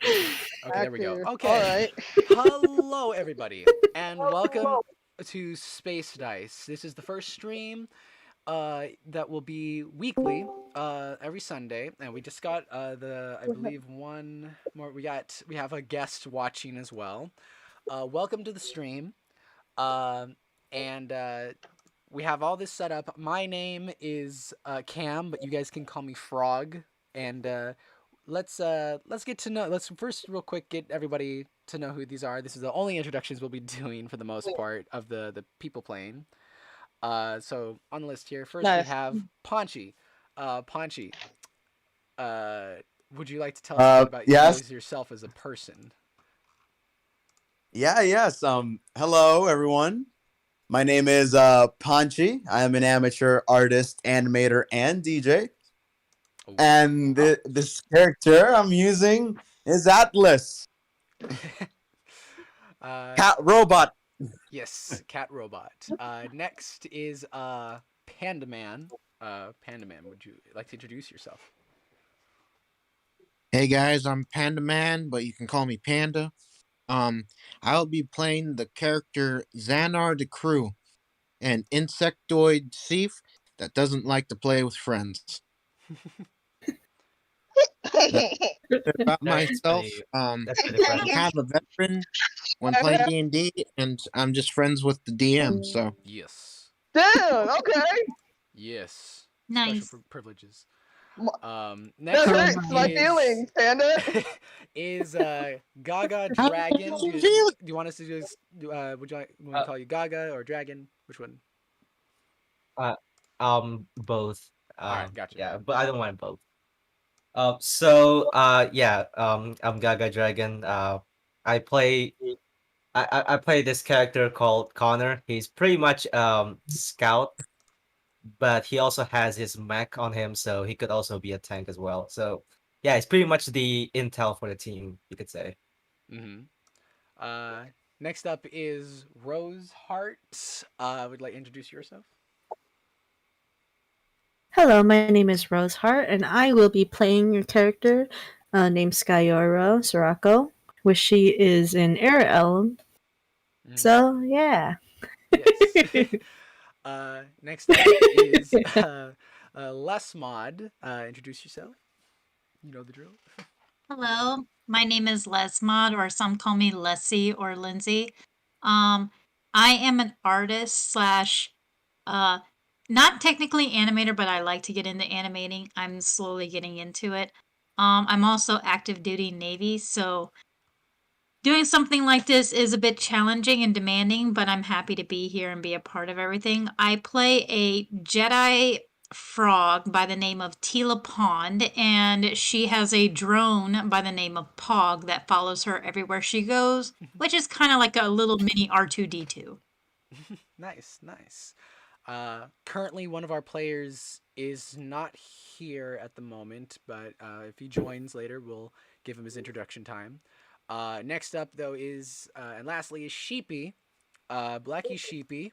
Okay, there we go. Actor. Okay. All right. Hello, everybody, and welcome to Space Dice. This is the first stream that will be weekly, every Sunday, and we just got I believe one more. We have a guest watching as well. Welcome to the stream, um, and we have all this set up. My name is Cam, but you guys can call me Frog, and let's get to know. Let's first real quick get everybody to know who these are. This is the only introductions we'll be doing for the most part of the people playing. So on the list here, first we Nice. have Ponchy. Ponchy, uh, would you like to tell us a bit Uh, about you yes. as yourself as a person? Yes. Hello everyone. My name is Ponchy. I am an amateur artist, animator, and DJ. Oh. And this character I'm using is Atlas, cat robot. Yes, cat robot. Next is Pandaman. Pandaman, would you like to introduce yourself? Hey guys, I'm Pandaman, but you can call me Panda. I'll be playing the character Xanar Decreu, an insectoid thief that doesn't like to play with friends. About myself, That's pretty I'm funny. kind of a veteran when playing D&D, and I'm just friends with the DM. So Yes. Damn. Okay. Yes. Nice. Special privileges. That Next hurts my is feelings, Panda. is Gaga How Dragon. do Do you feel? you want us to just would you like want to call you Gaga or Dragon? Which one? Both. Alright, gotcha. Yeah, but I don't want both. Yeah, I'm Gaga Dragon. I play I play this character called Connor. He's pretty much scout, but he also has his mech on him, so he could also be a tank as well. So yeah, it's pretty much the intel for the team, you could say. Mm-hmm. Next up is RoseHeart. Would you like to introduce yourself? Hello, my name is RoseHeart, and I will be playing your character named Skyaura, Scirocco, which she is an air elm. Mhm. So, yeah. Yes. Next up is Lessmod. Introduce yourself. You know the drill. Hello, my name is Lessmod, or some call me Lessie or Lindsay. I am an artist slash, not technically animator, but I like to get into animating. I'm slowly getting into it. I'm also active duty Navy, so doing something like this is a bit challenging and demanding, but I'm happy to be here and be a part of everything. I play a Jedi frog by the name of Tela Pond, and she has a drone by the name of Pog that follows her everywhere she goes, which is kind of like a little mini R2D2. Nice, nice. Currently, one of our players is not here at the moment, but if he joins later, we'll give him his introduction time. Next up, though, is and lastly is Sheepie, BlackieSheepie.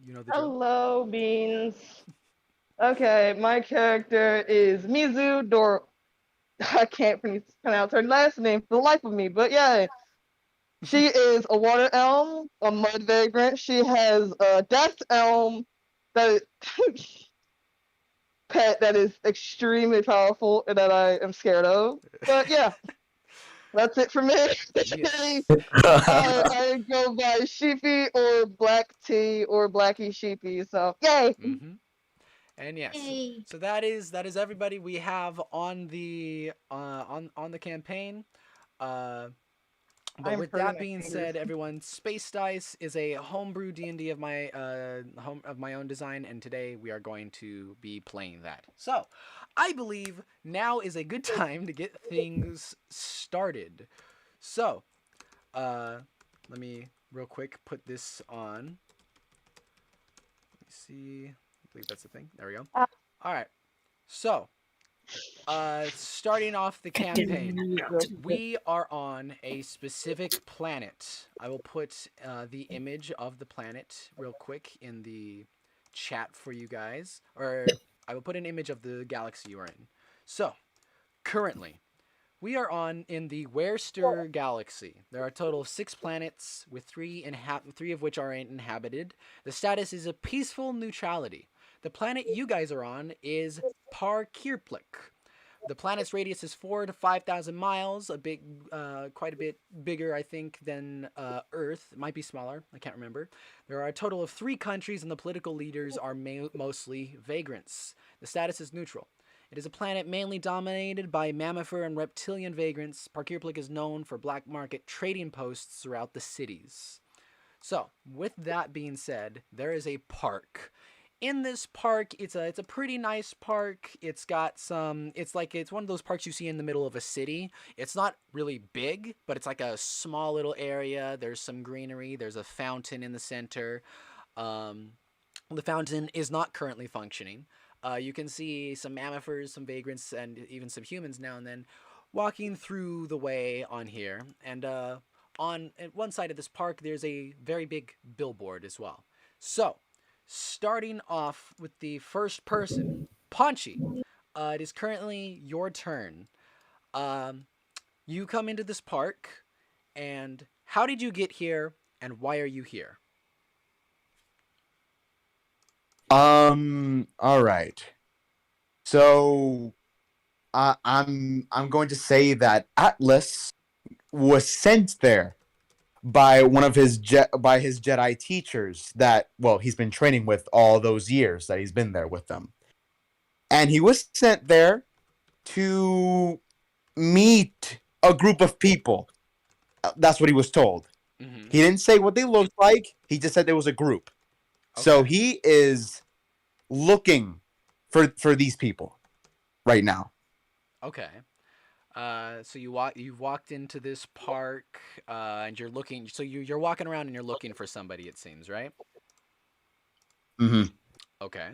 You know the drill. Hello, Beans. Okay, my character is Mizu Dor. I can't pronounce her last name for the life of me, but yeah. She is a water elm, a mud vagrant. She has a death elm that pet that is extremely powerful and that I am scared of. But yeah, that's it for me. Yes. I go by Sheepie or Black Tea or BlackieSheepie. So yay! Mm-hmm. And yes, Yay. so that is everybody we have on the on the campaign. But I'm with hurting that my being fingers. said, everyone, Space Dice is a homebrew D&D of my own design, and today we are going to be playing that. So, I believe now is a good time to get things started. So, let me real quick put this on. Let me see. I believe that's the thing. There we go. All right. So, starting off the campaign, we are on a specific planet. I will put the image of the planet real quick in the chat for you guys, or I will put an image of the galaxy you are in. So, currently, We are in the Werster galaxy. There are a total of 6 planets, with 3 of which are inhabited. The status is a peaceful neutrality. The planet you guys are on is Parkirplik. The planet's radius is 4 to 5,000 miles, quite a bit bigger, I think, than Earth. It might be smaller. I can't remember. There are a total of 3 countries, and the political leaders are mostly vagrants. The status is neutral. It is a planet mainly dominated by mammifer and reptilian vagrants. Parkirplik is known for black market trading posts throughout the cities. So, with that being said, there is a park. In this park, it's a pretty nice park. It's got some. It's one of those parks you see in the middle of a city. It's not really big, but it's like a small little area. There's some greenery. There's a fountain in the center. The fountain is not currently functioning. You can see some mammifers, some vagrants, and even some humans now and then walking through the way on here. And on one side of this park, there's a very big billboard as well. So, starting off with the first person, Ponchy. It is currently your turn. You come into this park, and how did you get here, and why are you here? All right. So I'm going to say that Atlas was sent there by one of his Jedi teachers that, well, he's been training with all those years that he's been there with them. And he was sent there to meet a group of people. That's what he was told. Mm-hmm. He didn't say what they looked like. He just said there was a group. Okay. So he is looking for these people right now. Okay. So you've walked into this park, and you're looking. So you're walking around and you're looking for somebody. It seems, right? Mm-hmm. Okay.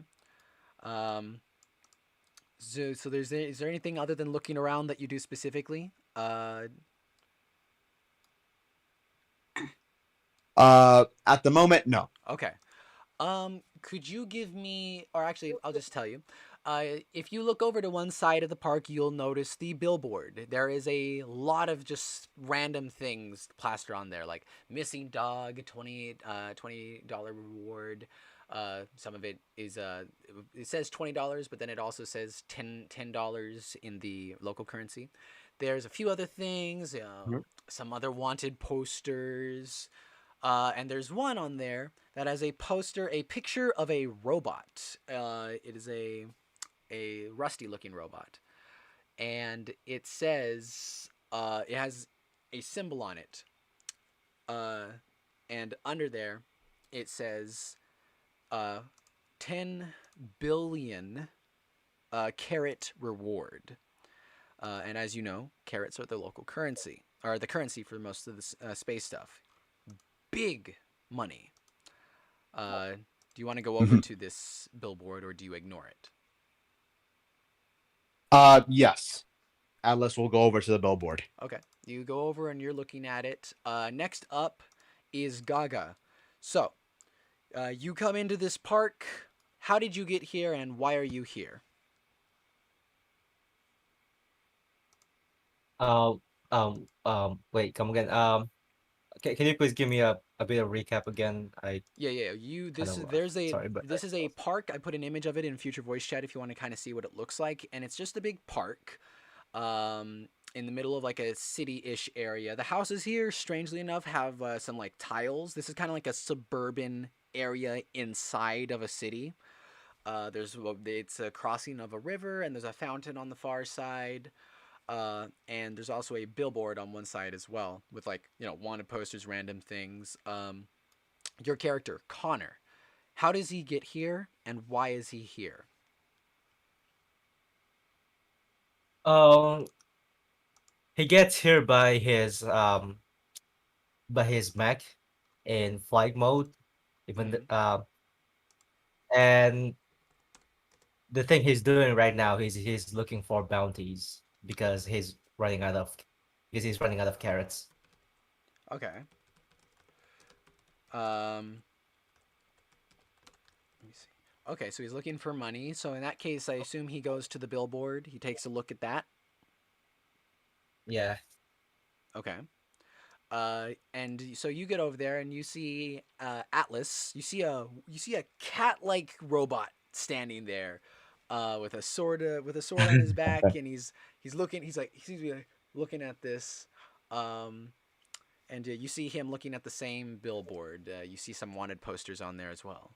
So is there anything other than looking around that you do specifically? At the moment, no. Okay. Could you give me, or actually, I'll just tell you. If you look over to one side of the park, you'll notice the billboard. There is a lot of just random things plastered on there, like missing dog, $20 reward. Some of it is it says $20, but then it also says $10 in the local currency. There's a few other things, some other wanted posters, and there's one on there that has a picture of a robot. It is a rusty-looking robot, and it says it has a symbol on it, and under there it says 10 billion carat reward. And as you know, carats are the local currency, or the currency for most of the space stuff. Big money. Do you want to go over to this billboard, or do you ignore it? Yes. Atlas will go over to the billboard. Okay. You go over and you're looking at it. Next up is Gaga. So, you come into this park. How did you get here, and why are you here? Wait, come again. Can you please give me a bit of recap again? Yeah. This is a lost. park. I put an image of it in future voice chat if you want to kind of see what it looks like, and it's just a big park, in the middle of like a city-ish area. The houses here, strangely enough, have some like tiles. This is kind of like a suburban area inside of a city. It's a crossing of a river, and there's a fountain on the far side. And there's also a billboard on one side as well with wanted posters, random things. Your character, Connor, how does he get here, and why is he here? He gets here by his mech in flight mode, and the thing he's doing right now he's looking for bounties because he's running out of carrots. Okay. Let me see. Okay, so he's looking for money. So in that case, I assume he goes to the billboard. He takes a look at that. Yeah. Okay. And so you get over there and you see Atlas. You see a cat-like robot standing there, with a sword on his back, and he's looking. He seems to be like, looking at this, um, and you see him looking at the same billboard. You see some wanted posters on there as well.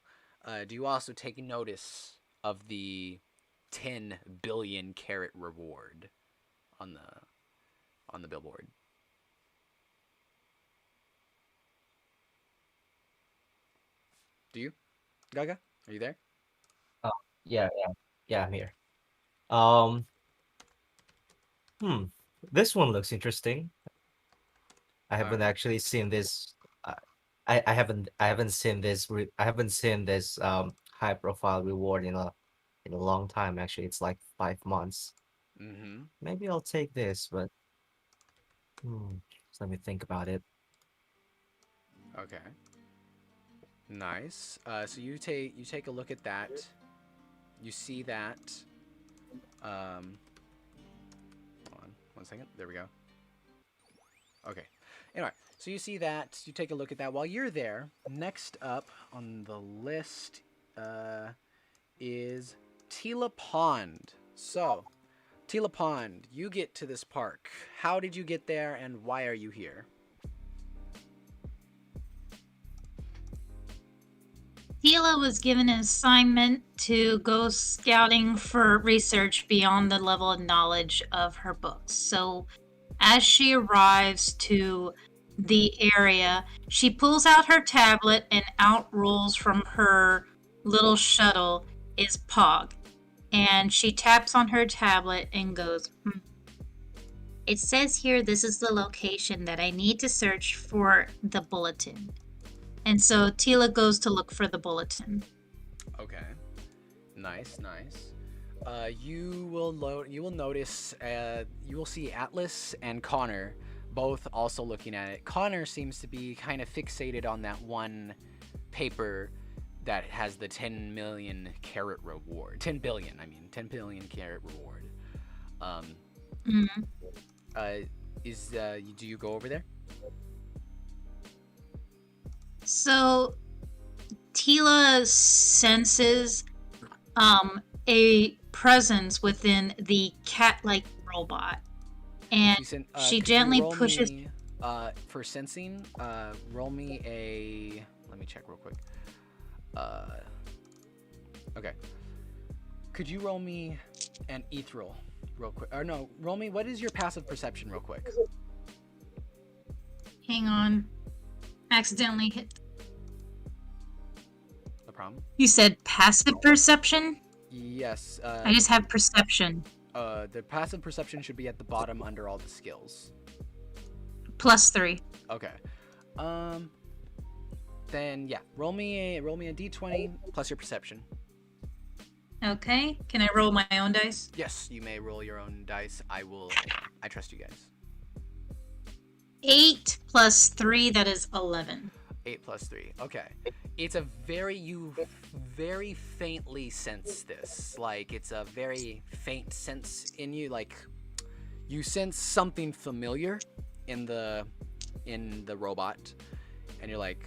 Do you also take notice of the 10 billion carat reward on the billboard? Do you, Gaga? Are you there? Oh, yeah, yeah, yeah. I'm here. Um. Hmm. This one looks interesting. I All haven't right. actually seen this. Uh, I haven't seen this. I haven't seen this high profile reward in a long time. Actually, it's like 5 months. Mm-hmm. Maybe I'll take this, but just let me think about it. Okay. Nice. So you take a look at that. You see that. Hold on 1 second. There we go. Okay. Anyway, so you see that. You take a look at that. While you're there, next up on the list is Tela Pond. So, Tela Pond, you get to this park. How did you get there, and why are you here? Tela was given an assignment to go scouting for research beyond the level of knowledge of her books. So, as she arrives to the area, she pulls out her tablet, and out rolls from her little shuttle is Pog. And she taps on her tablet and goes, It says here this is the location that I need to search for the bulletin. And so Tela goes to look for the bulletin. Okay. Nice, nice. You will notice. You will see Atlas and Connor both also looking at it. Connor seems to be kind of fixated on that one paper that has the 10 million carat reward. 10 billion, I mean, 10 billion carat reward. Um, Mhm. do you go over there? So Tela senses a presence within the cat-like robot, and she Could you gently roll pushes. me for sensing? Roll me a. Let me check real quick. Okay. Could you roll me an ethereal real quick? Or no, roll me. What is your passive perception real quick? Hang on, accidentally hit. No problem. You said passive perception? Yes. I just have perception. The passive perception should be at the bottom under all the skills. +3. Okay. Then yeah, roll me a d20 plus your perception. Okay, can I roll my own dice? Yes, you may roll your own dice. I trust you guys. 8 + 3, that is 11. 8 + 3. Okay. You very faintly sense this. Like, it's a very faint sense in you. Like, you sense something familiar in the robot, and you're like,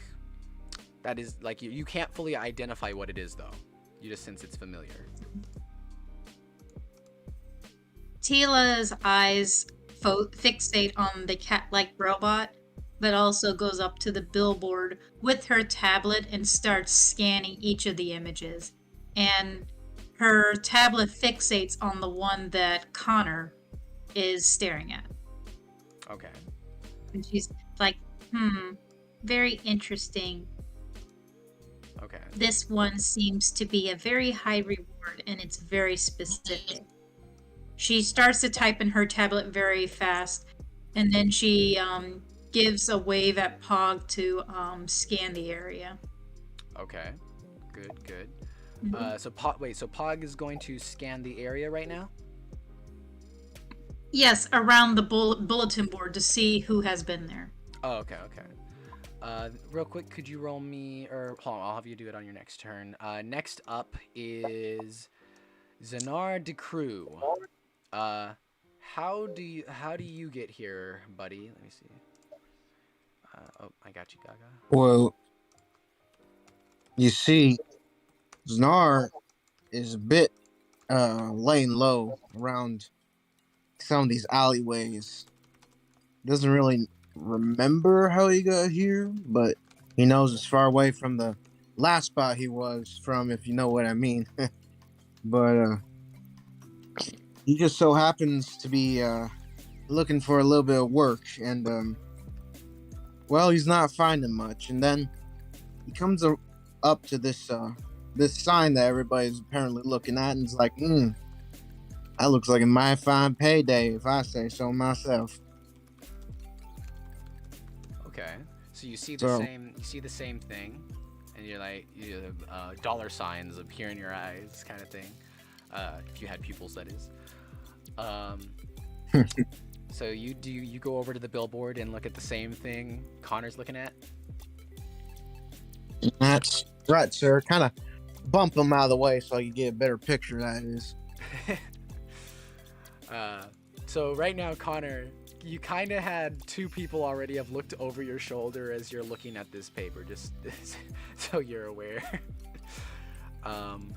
that is like you can't fully identify what it is though. You just sense it's familiar. Tila's eyes fixate on the cat-like robot, but also goes up to the billboard with her tablet and starts scanning each of the images. And her tablet fixates on the one that Connor is staring at. Okay. And she's like, very interesting. Okay. This one seems to be a very high reward, and it's very specific. She starts to type in her tablet very fast, and then she gives a wave at Pog to scan the area. Okay. Good. So Pog is going to scan the area right now? Yes, around the bulletin board to see who has been there. Oh, okay. Real quick, could you roll me, or hold on, I'll have you do it on your next turn. Next up is Xanar Decreu. how do you get here, buddy? Let me see. Oh, I got you, Gaga. Well, you see, Xanar is a bit laying low around some of these alleyways. Doesn't really remember how he got here, but he knows it's far away from the last spot he was from, if you know what I mean. But he just so happens to be looking for a little bit of work, and well, he's not finding much. And then he comes up to this sign that everybody's apparently looking at, and is like, that looks like a mighty fine payday, if I say so myself. Okay. So you see the same thing, and you're like, dollar signs appear in your eyes, kind of thing. If you had pupils, that is. So you go over to the billboard and look at the same thing Connor's looking at? That's right, sir. Kind of bump him out of the way so you get a better picture, that is. So right now, Connor, you kind of had two people already have looked over your shoulder as you're looking at this paper, just so you're aware. And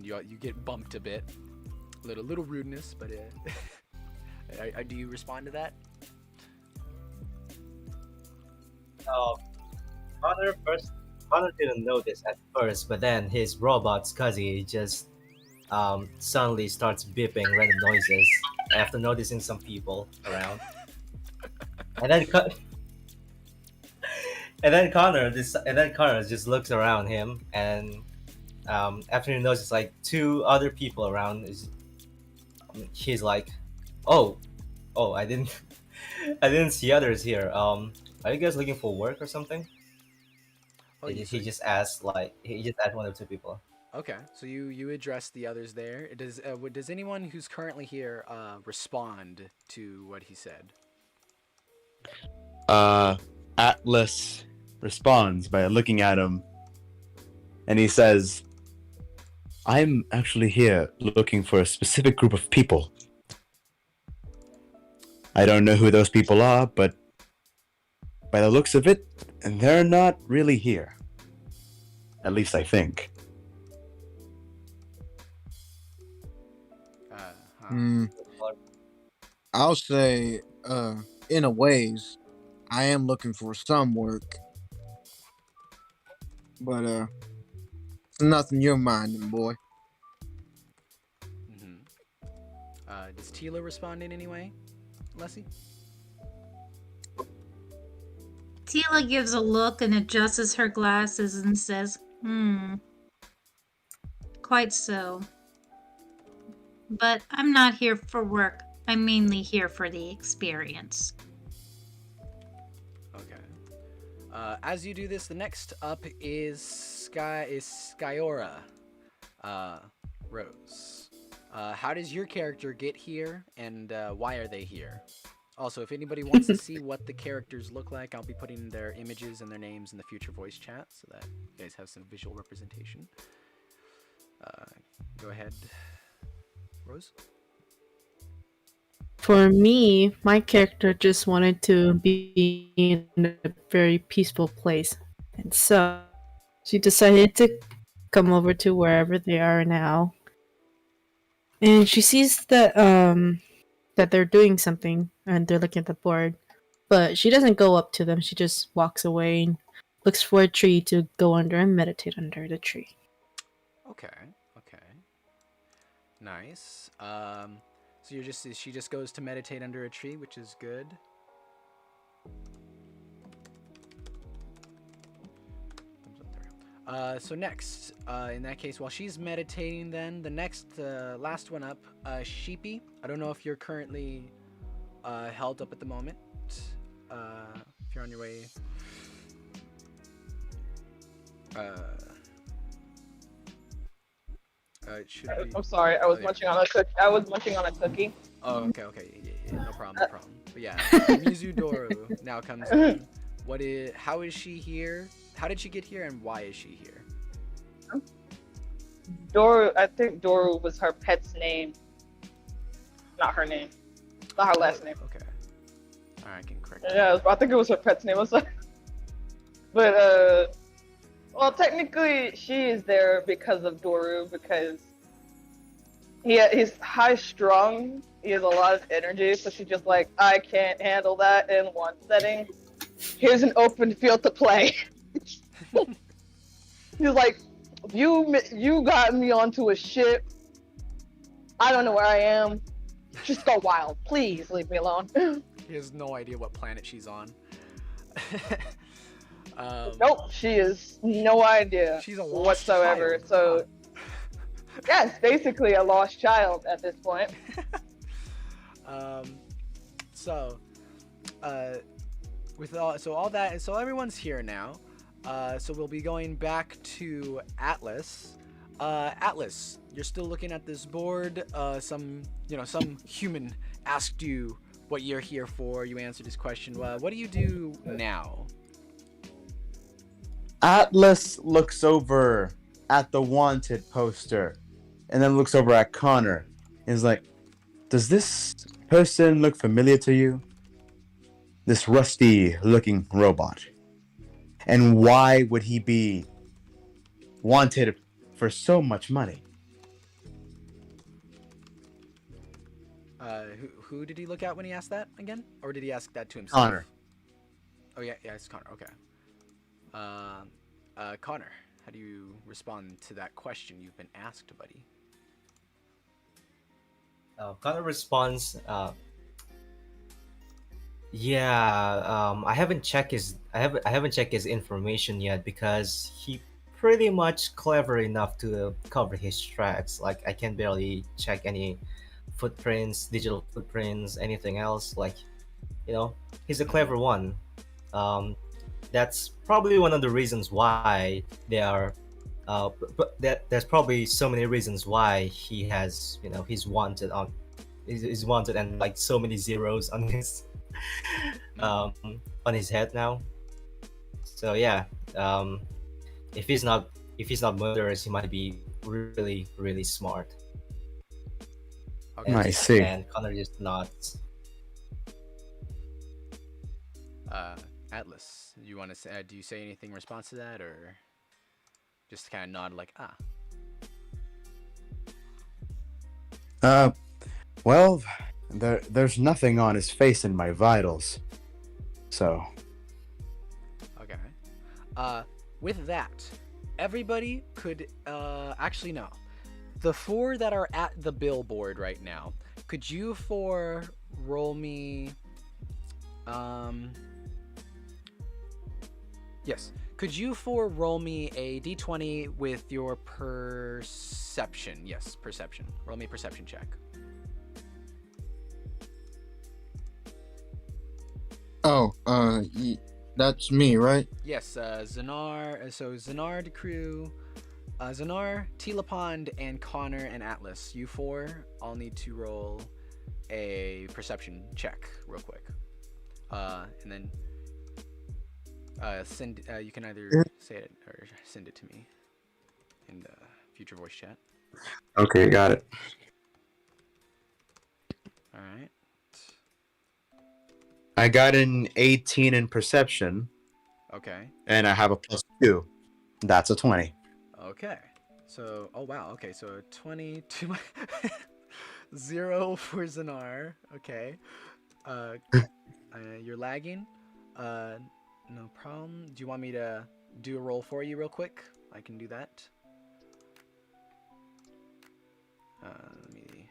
you get bumped a bit, little rudeness, but do you respond to that? Connor didn't notice at first, but then his robot Scuzzy just suddenly starts beeping random noises after noticing some people around. and then Connor just looks around him, and after he notices like two other people around, he's like, oh, I didn't see others here. Are you guys looking for work or something? Oh, He just asked one or two people. Okay, so you address the others there. Does anyone who's currently here respond to what he said? Atlas responds by looking at him, and he says, I'm actually here looking for a specific group of people. I don't know who those people are, but by the looks of it, they're not really here. At least I think. I'll say, in a ways, I am looking for some work. But, it's nothing you're minding, boy. Does Tela respond in any way, Leslie? Tela gives a look and adjusts her glasses and says, quite so. But I'm not here for work. I'm mainly here for the experience. Okay. As you do this, the next up is Skyaura. Rose. How does your character get here, and why are they here? Also, if anybody wants to see what the characters look like, I'll be putting their images and their names in the future voice chat so that you guys have some visual representation. Go ahead, Rose. For me, my character just wanted to be in a very peaceful place. And so she decided to come over to wherever they are now. And she sees that that they're doing something and they're looking at the board. But she doesn't go up to them. She just walks away and looks for a tree to go under and meditate under the tree. Okay. Nice. So she just goes to meditate under a tree, which is good. So next, in that case, while she's meditating, then the next, last one up, Sheepie. I don't know if you're currently held up at the moment. If you're on your way. It should be... I'm sorry, I was munching on a cookie. Oh, okay. Yeah, no problem. But yeah, Mizu Doru now comes in. How is she here? How did she get here, and why is she here? Doru, I think Doru was her pet's name. not her name. Not her last name. Okay. All right, I can correct. Yeah, I think it was her pet's name. But well, technically she is there because of Doru, because he's high strung. He has a lot of energy, so she's just like, I can't handle that in one setting. Here's an open field to play. He's like, you got me onto a ship. I don't know where I am. Just go wild. Please leave me alone. He has no idea what planet she's on. Nope, she has no idea She's a lost whatsoever. child. So, yeah, it's basically a lost child at this point. So, with all that, so everyone's here now. So we'll be going back to Atlas. Atlas, you're still looking at this board. Some human asked you what you're here for. You answered his question. What do you do now? Atlas looks over at the wanted poster and then looks over at Connor and is like, does this person look familiar to you? This rusty looking robot. And why would he be wanted for so much money? Who did he look at when he asked that again? Or did he ask that to himself? Connor. Oh yeah, it's Connor. Okay. Connor, how do you respond to that question you've been asked, buddy? Connor responds, yeah, I haven't checked his information yet because he pretty much clever enough to cover his tracks. Like I can barely check any footprints, digital footprints, anything else. Like, he's a clever one. That's probably one of the reasons why they are. There's probably so many reasons why he has, he's wanted and like so many zeros on his on his head now. So yeah, if he's not murderous, he might be really, really smart. Okay. I see. And Connor is not. Atlas, do you want to say? Do you say anything in response to that, or just kind of nod like Well, there's nothing on his face in my vitals. So, Okay. With that, everybody could actually no. The four that are at the billboard right now, could you four roll me yes. Could you four roll me a d20 with your perception? Yes, perception. Roll me a perception check. Oh, that's me, right? Yes, Xanar. So Xanar, Decreu, Xanar, Tela, and Connor and Atlas. You four all need to roll a perception check real quick. And then send. You can either say it or send it to me in the future voice chat. okay, got it. All right. I got an 18 in perception, Okay. and I have a +2. That's a 20. Okay. So, oh wow. Okay, so 22. 0 for Xanar. Okay. You're lagging. No problem. Do you want me to do a roll for you real quick? I can do that. Let me.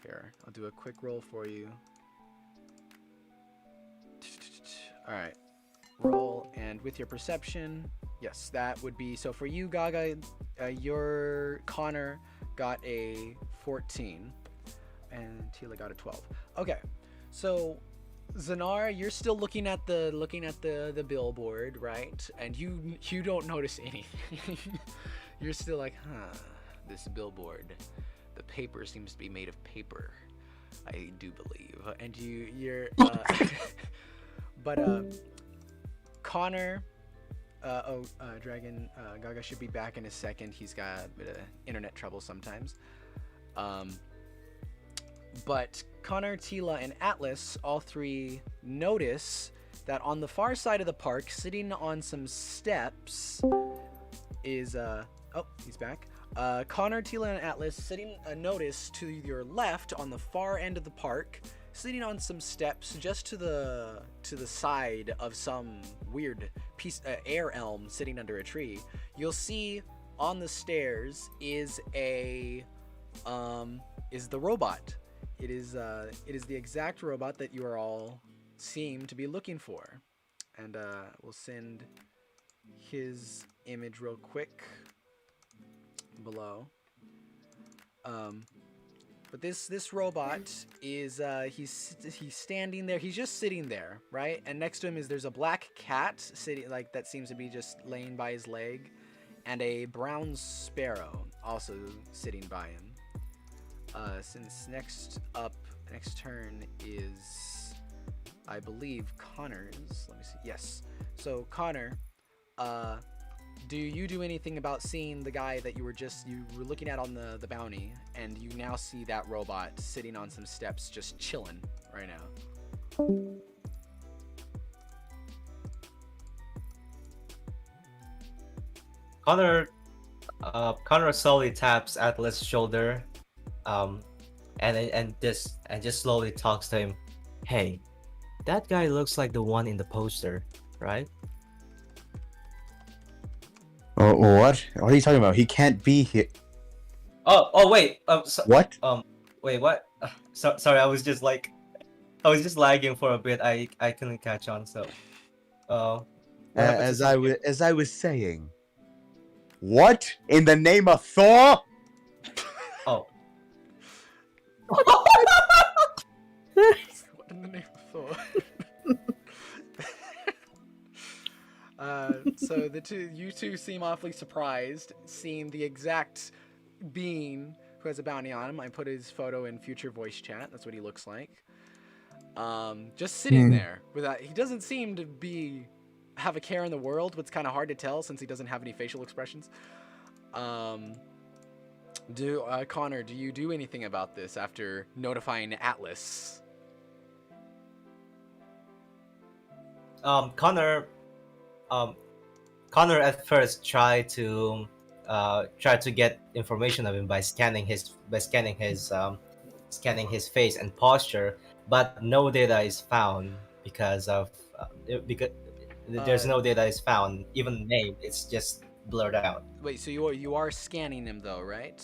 Here, I'll do a quick roll for you. All right. Roll, and with your perception, yes, that would be, so for you, Gaga, your Connor got a 14 and Tela got a 12. Okay, so Xanar, you're still looking at the billboard, right? And you don't notice anything. You're still like, this billboard, the paper seems to be made of paper, I do believe. And you're but Connor, Dragon, Gaga should be back in a second. He's got a bit of internet trouble sometimes. But Connor, Tela, and Atlas, all three notice that on the far side of the park, sitting on some steps, is oh, he's back. Connor, Tela, and Atlas sitting. Notice to your left on the far end of the park, sitting on some steps just to the side of some weird piece air elm sitting under a tree. You'll see on the stairs is the robot. It is the exact robot that you are all seem to be looking for, and we'll send his image real quick below. But this robot is he's standing there. He's just sitting there, right? And next to him there's a black cat sitting, like, that seems to be just laying by his leg, and a brown sparrow also sitting by him. Since next turn is, I believe, Connor's. Let me see. Yes. So Connor, do you do anything about seeing the guy that you were looking at on the bounty, and you now see that robot sitting on some steps just chilling right now? Connor slowly taps Atlas' shoulder, and just slowly talks to him. Hey, that guy looks like the one in the poster, right? Oh, what? What are you talking about? He can't be here. Oh wait. What? Wait, what? Sorry, I was just lagging for a bit. I couldn't catch on. So, what happened to As I was saying, what in the name of Thor? Oh. What in the name of Thor? So you two seem awfully surprised seeing the exact being who has a bounty on him. I put his photo in future voice chat. That's what he looks like. Just sitting there without. He doesn't seem to have a care in the world, but it's kind of hard to tell since he doesn't have any facial expressions. Connor, do you do anything about this after notifying Atlas? Connor at first tried to get information of him by scanning his face and posture, but no data is found because there's no data is found. Even name, it's just blurred out. Wait, so you are scanning him though, right?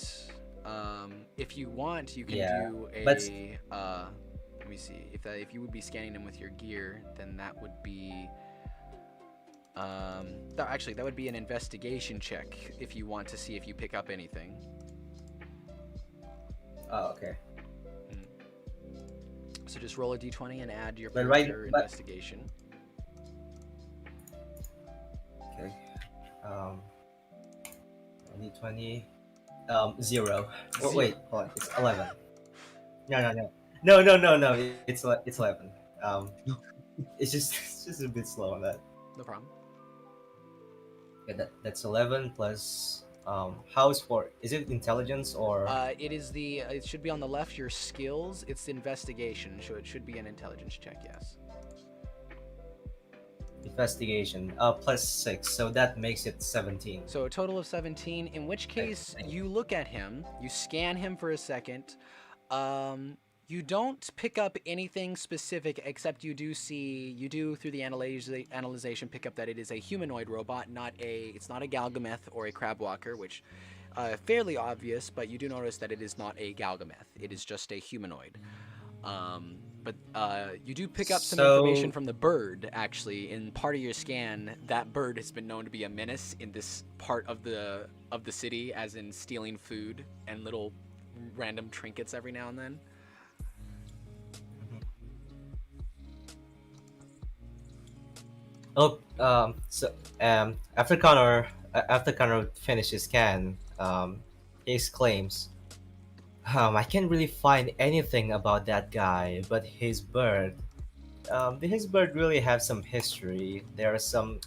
If you want, you can do a. But let me see. If you would be scanning him with your gear, then that would be. Actually, that would be an investigation check if you want to see if you pick up anything. Oh, okay. So just roll a d20 and add your investigation. Okay. D20. 0. Oh, wait, hold on. It's 11. No. It's 11. It's just a bit slow on that. No problem. Yeah, that's 11 plus how's for, is it intelligence or it should be on the left, your skills. It's investigation, so it should be an intelligence check. Yes. investigation plus 6, so that makes it 17. So a total of 17, in which case you look at him, you scan him for a second. You don't pick up anything specific, except you do through the analyzation pick up that it is a humanoid robot, it's not a Galgameth or a Crabwalker, which fairly obvious, but you do notice that it is not a Galgameth. It is just a humanoid. But you do pick up some information from the bird, actually. In part of your scan, that bird has been known to be a menace in this part of the city, as in stealing food and little random trinkets every now and then. Oh, after Connor finished his scan, he exclaims, I can't really find anything about that guy, but his bird really has some history. There are some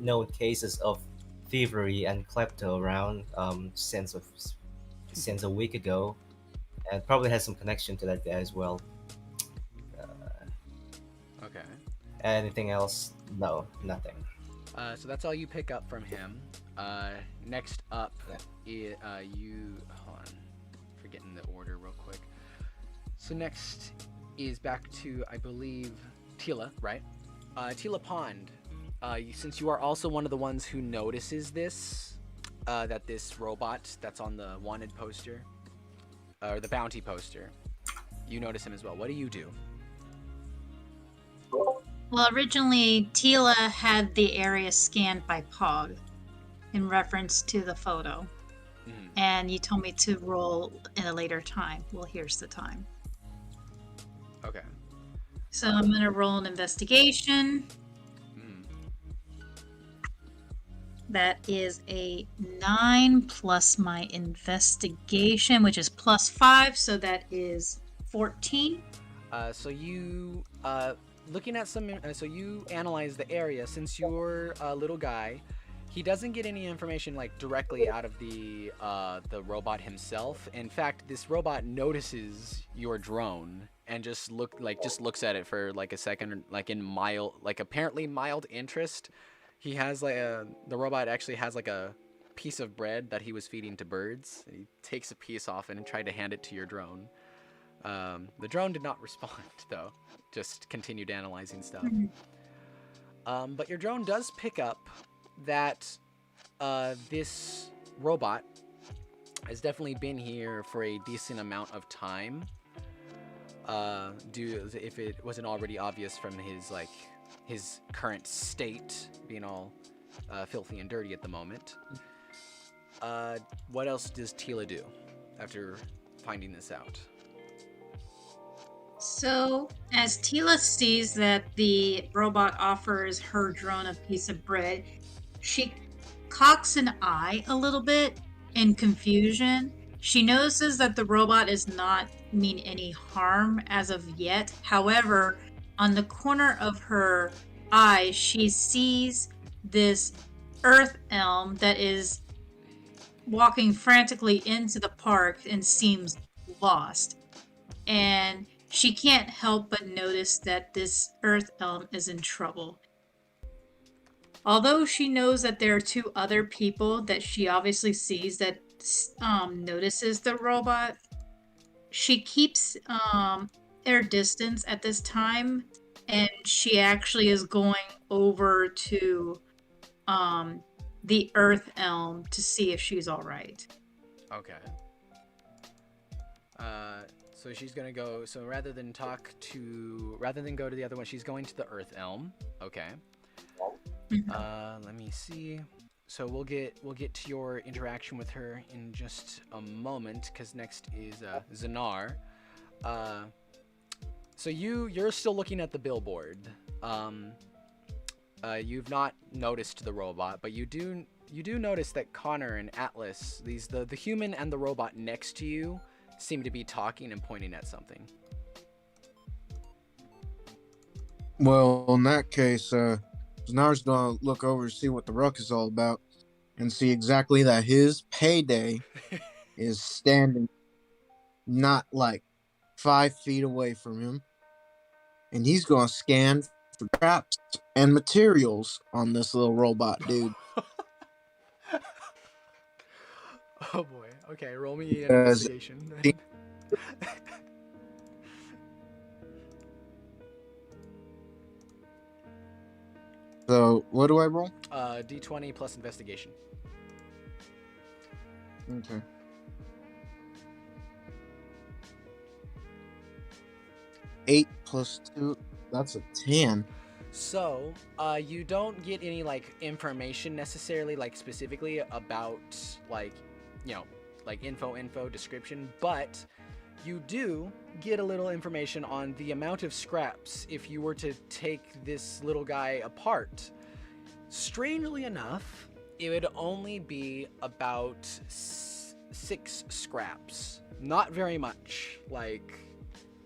known cases of thievery and klepto around since a week ago. and probably has some connection to that guy as well. Okay. Anything else? No, nothing. So that's all you pick up from him. Next up, you hold on, forgetting the order real quick. So next is back to, I believe, Tela, right? Tela Pond. Since you are also one of the ones who notices this, that this robot that's on the wanted poster, or the bounty poster, you notice him as well. What do you do? Well, originally, Tela had the area scanned by Pog in reference to the photo. Mhm. And you told me to roll in a later time. Well, here's the time. Okay. So I'm going to roll an investigation. Mhm. That is a 9 plus my investigation, which is plus 5. So that is 14. So you looking at some. So you analyze the area. Since you're a little guy, he doesn't get any information like directly out of the robot himself. In fact, this robot notices your drone and just looks at it for like a second, like in apparently mild interest. He has like the robot actually has like a piece of bread that he was feeding to birds. And he takes a piece off and tried to hand it to your drone. The drone did not respond, though. Just continued analyzing stuff. But your drone does pick up that this robot has definitely been here for a decent amount of time. If it wasn't already obvious from his current state, being all filthy and dirty at the moment. What else does Tela do after finding this out? So, as Tela sees that the robot offers her drone a piece of bread, she cocks an eye a little bit in confusion. She notices that the robot does not mean any harm as of yet. However, on the corner of her eye, she sees this earth elm that is walking frantically into the park and seems lost. And she can't help but notice that this earth elm is in trouble. Although she knows that there are 2 other people that she obviously sees that notices the robot, she keeps their distance at this time, and she actually is going over to the earth elm to see if she's all right. Okay. So she's gonna go. So rather than go to the other one, she's going to the Earth Elm. Okay. Let me see. So we'll get to your interaction with her in just a moment, because next is Xanar. So you're still looking at the billboard. You've not noticed the robot, but you do notice that Connor and Atlas, the human and the robot next to you, seem to be talking and pointing at something. Well, in that case, Znar's gonna look over to see what the ruck is all about and see exactly that his payday is standing not like 5 feet away from him. And he's gonna scan for traps and materials on this little robot dude. Oh boy. Okay, roll me an Because- investigation. So, what do I roll? D20 plus investigation. Okay. Eight plus 2, that's a 10. So, you don't get any information necessarily specifically about info description, but you do get a little information on the amount of scraps if you were to take this little guy apart. Strangely enough, it would only be about 6 scraps. Not very much.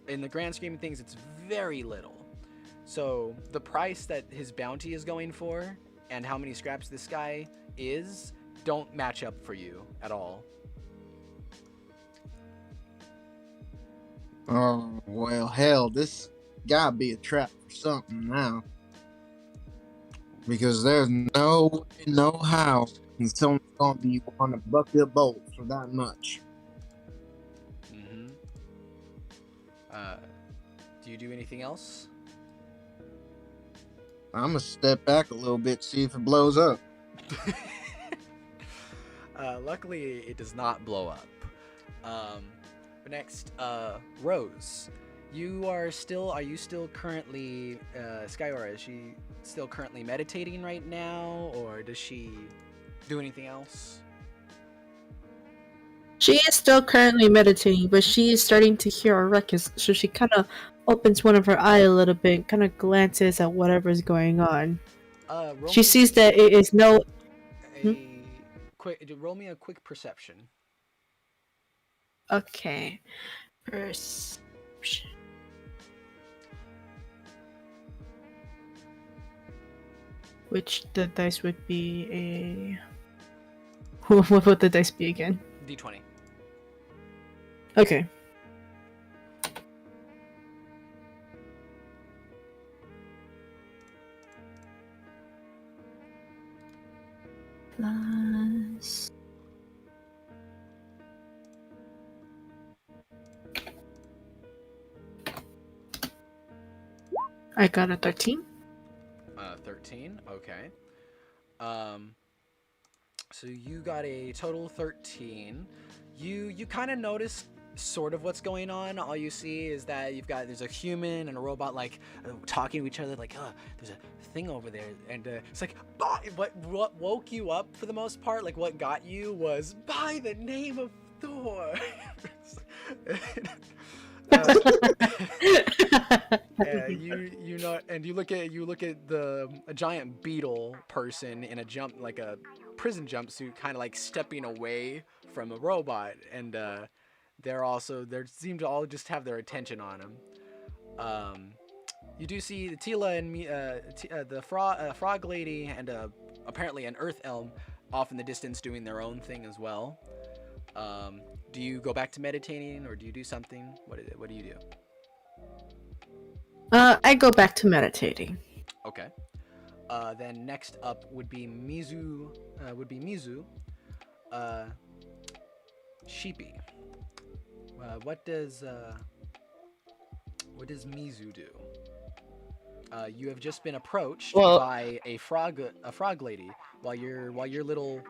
In the grand scheme of things, it's very little. So the price that his bounty is going for and how many scraps this guy is don't match up for you at all. Oh, well, hell, this gotta be a trap for something now. Because there's no way, no how someone's gonna be on a bucket of bolts for that much. Mm-hmm. Do you do anything else? I'm gonna step back a little bit, see if it blows up. Luckily, it does not blow up. But next, Rose. Are you still currently, Skyaura, is she still currently meditating right now, or does she do anything else? She is still currently meditating, but she is starting to hear a ruckus, so she kind of opens one of her eye a little bit, kind of glances at whatever's going on. She sees that it is no. Roll me a quick perception. Okay. Perception. Which the dice would be a. What would the dice be again? D20. Okay. Plus. I got a 13. 13. Okay. So you got a total 13. You kind of notice sort of what's going on. All you see is that there's a human and a robot like talking to each other like, there's a thing over there, and it's like, what woke you up for the most part, like what got you was by the name of Thor. You know, and you look at a giant beetle person in a prison jumpsuit, kind of like stepping away from a robot, and they seem to all just have their attention on him. You do see the Tela and the frog lady and apparently an earth elm off in the distance doing their own thing as well. Do you go back to meditating, or do you do something? What do you do? I go back to meditating. Okay. Then next up would be Mizu. Sheepie. What does Mizu do? You have just been approached by a frog lady. While your little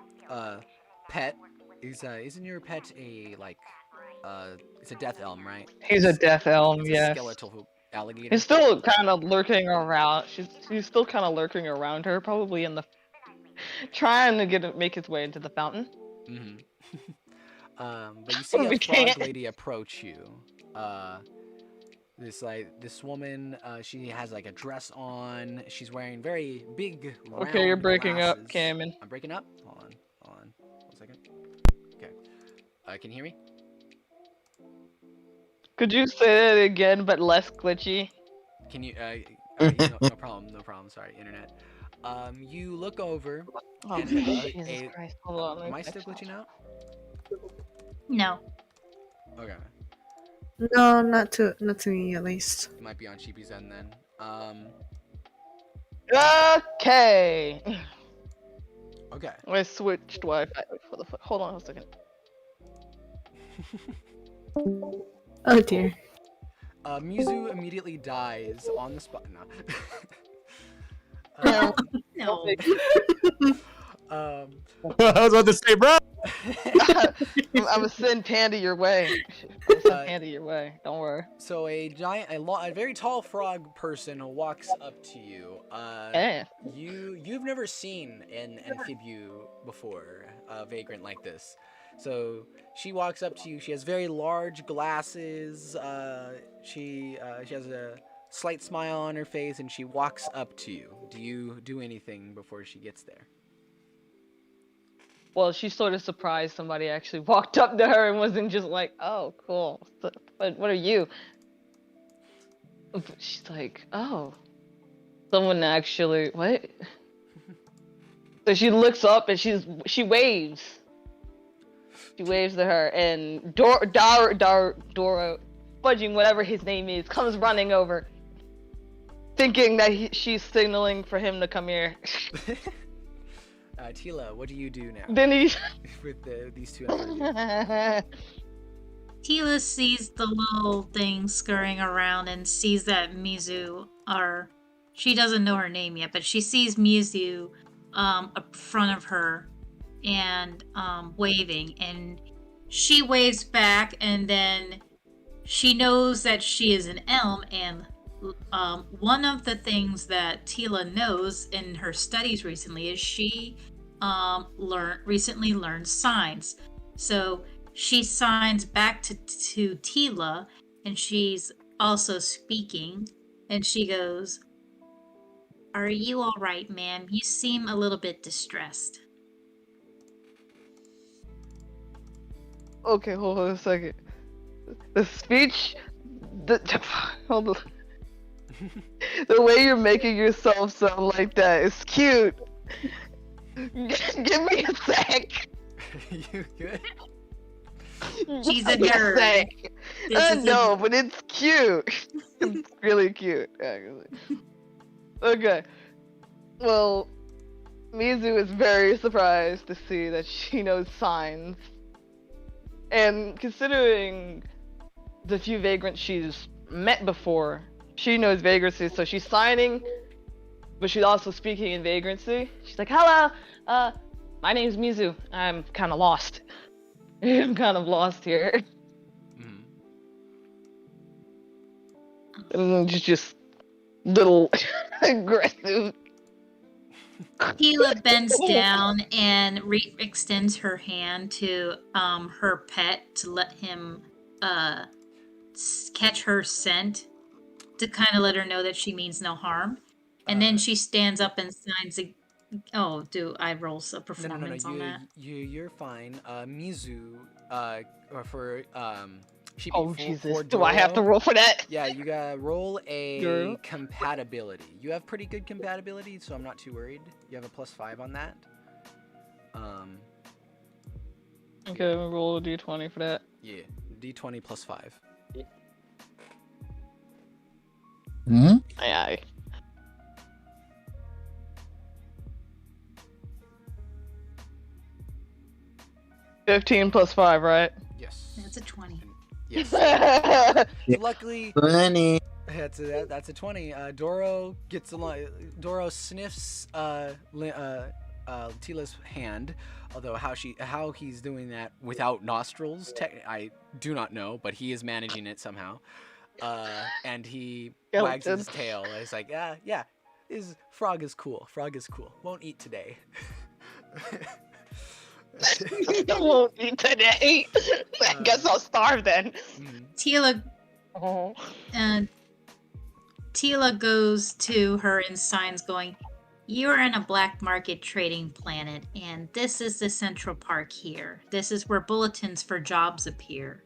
pet isn't your pet it's a death elm, right? He's a death elm, it's yes. A skeletal alligator. He's still kind of lurking around. He's still kind of lurking around her, probably in the trying to make his way into the fountain. Mm-hmm. But you see a frog lady approach you. This woman, she has like a dress on. She's wearing very big round Okay, you're breaking glasses. up, Cameron. I'm breaking up? Hold on. 1 second. Okay. Can you hear me? Could you say that again, but less glitchy? Can you, no problem. Sorry, internet. You look over. Oh, and, Jesus Christ. Hold on. Am I still glitching out? No. Okay. No, not to me at least. It might be on Sheepie's end then. Okay. Okay. I switched Wi-Fi. Hold on a second. Oh dear. Mizu immediately dies on the spot. No. No. I was about to say, bro. I'm gonna send Panda your way. Panda your way. Don't worry. So a very tall frog person walks up to you. You've never seen an amphibian before, a vagrant like this. So she walks up to you. She has very large glasses. She has a slight smile on her face, and she walks up to you. Do you do anything before she gets there? Well, she's sort of surprised somebody actually walked up to her and wasn't just like, "Oh, cool. What are you?" But she's like, "Oh, someone actually what?" So she looks up and she waves. She waves to her, and Doro. fudging whatever his name is, comes running over, thinking that she's signaling for him to come here. Tela, what do you do now Then he. with these two in front of you? Tela sees the little thing scurrying around and sees that Mizu, or she doesn't know her name yet, but she sees Mizu up front of her and waving, and she waves back, and then she knows that she is an elm, and one of the things that Tela knows in her studies recently is she recently learned signs. So she signs back to Tela, and she's also speaking, and she goes, "Are you all right, ma'am? You seem a little bit distressed." Okay, hold on a second. The speech, hold on. The way you're making yourself sound like that is cute. Give me a sec. You good? She's a Give me nerd. sec. This I is a- know, but it's cute. It's really cute, actually. Okay. Well, Mizu is very surprised to see that she knows signs. And considering the few vagrants she's met before, she knows vagrancy, so she's signing, but she's also speaking in vagrancy. She's like, "Hello, my name's Mizu. I'm kind of lost. I'm kind of lost here." Mhm. And then she's just little aggressive. Tela bends down and extends her hand to her pet to let him catch her scent, to kind of let her know that she means no harm. And then she stands up and signs a... Oh, do I roll a performance on that? You're fine. Mizu, or for Sheepie, Oh for Jesus! Do I have to Doro, roll for that? Yeah, you gotta roll a Doro? compatibility. You have pretty good compatibility, so I'm not too worried. You have a +5 on that. Okay, I'm gonna roll a d20 for that. Yeah, D20 +5. Hmm? Aye. 15 plus 5, right? Yes. That's a 20. Yes. So luckily, Funny. that's a 20. Doro gets along. Doro sniffs Tila's hand, although how he's doing that without nostrils, I do not know, but he is managing it somehow. And he wags his tail. He's like, yeah, frog is cool. Frog is cool. Won't eat today. Won't eat today. I guess I'll starve then. Tela Oh. Tela goes to her and signs, going, "You're in a black market trading planet, and this is the Central Park here. This is where bulletins for jobs appear.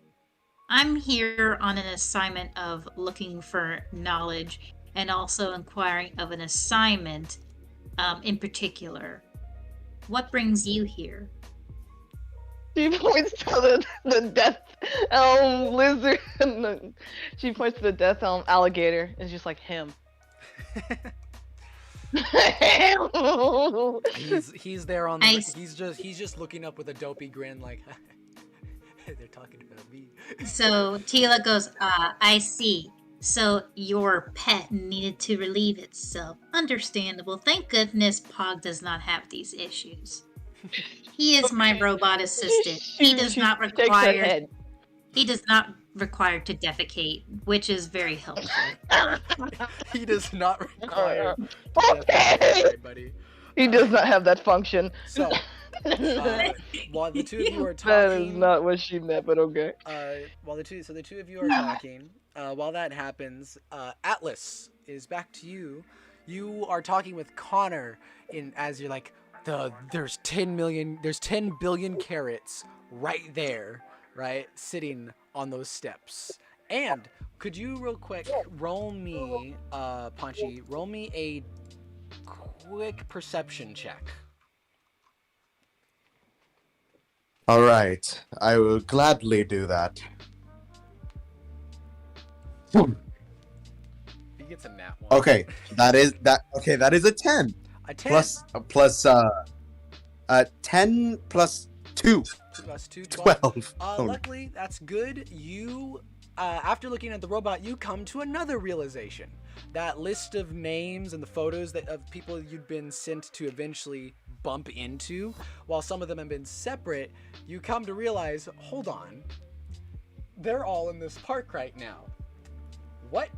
I'm here on an assignment of looking for knowledge and also inquiring of an assignment in particular. What brings you here?" She points to the death elm lizard. And she points to the death elm alligator. It's just like him. He's there on the, he's just looking up with a dopey grin like they're talking about me. So Tela goes, "I see. So your pet needed to relieve itself. Understandable. Thank goodness Pog does not have these issues. He is my robot assistant. He does not require to defecate, which is very helpful." He does not require. Okay. Buddy. He does not have that function. So, while the two of you are That is talking, not what she meant, but okay. while the two of you are talking, while that happens, Atlas is back to you. You are talking with Connor as you're like, there's 10 billion carrots right there, right, sitting on those steps. And could you real quick roll me, Ponchy, roll me a quick perception check. All right, I will gladly do that. He gets a nat one. Okay, that is a 10 A 10 plus 10 plus 2. plus 2, 12. Luckily, that's good. You, after looking at the robot, you come to another realization. That list of names and the photos of people you'd been sent to eventually bump into, while some of them have been separate, you come to realize, hold on, they're all in this park right now. What?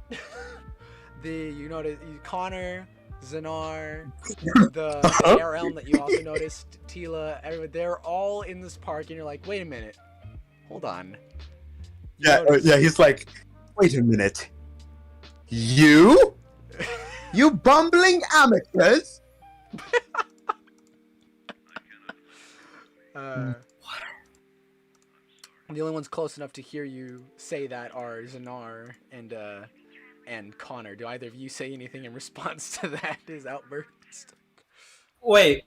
You notice Connor, Xanar, the air elm that you also noticed, Tela, everyone, they're all in this park, and you're like, wait a minute, hold on. Yeah, he's like, wait a minute. You bumbling amateurs? The only ones close enough to hear you say that are Xanar and Connor. Do either of you say anything in response to that? His outburst. Wait.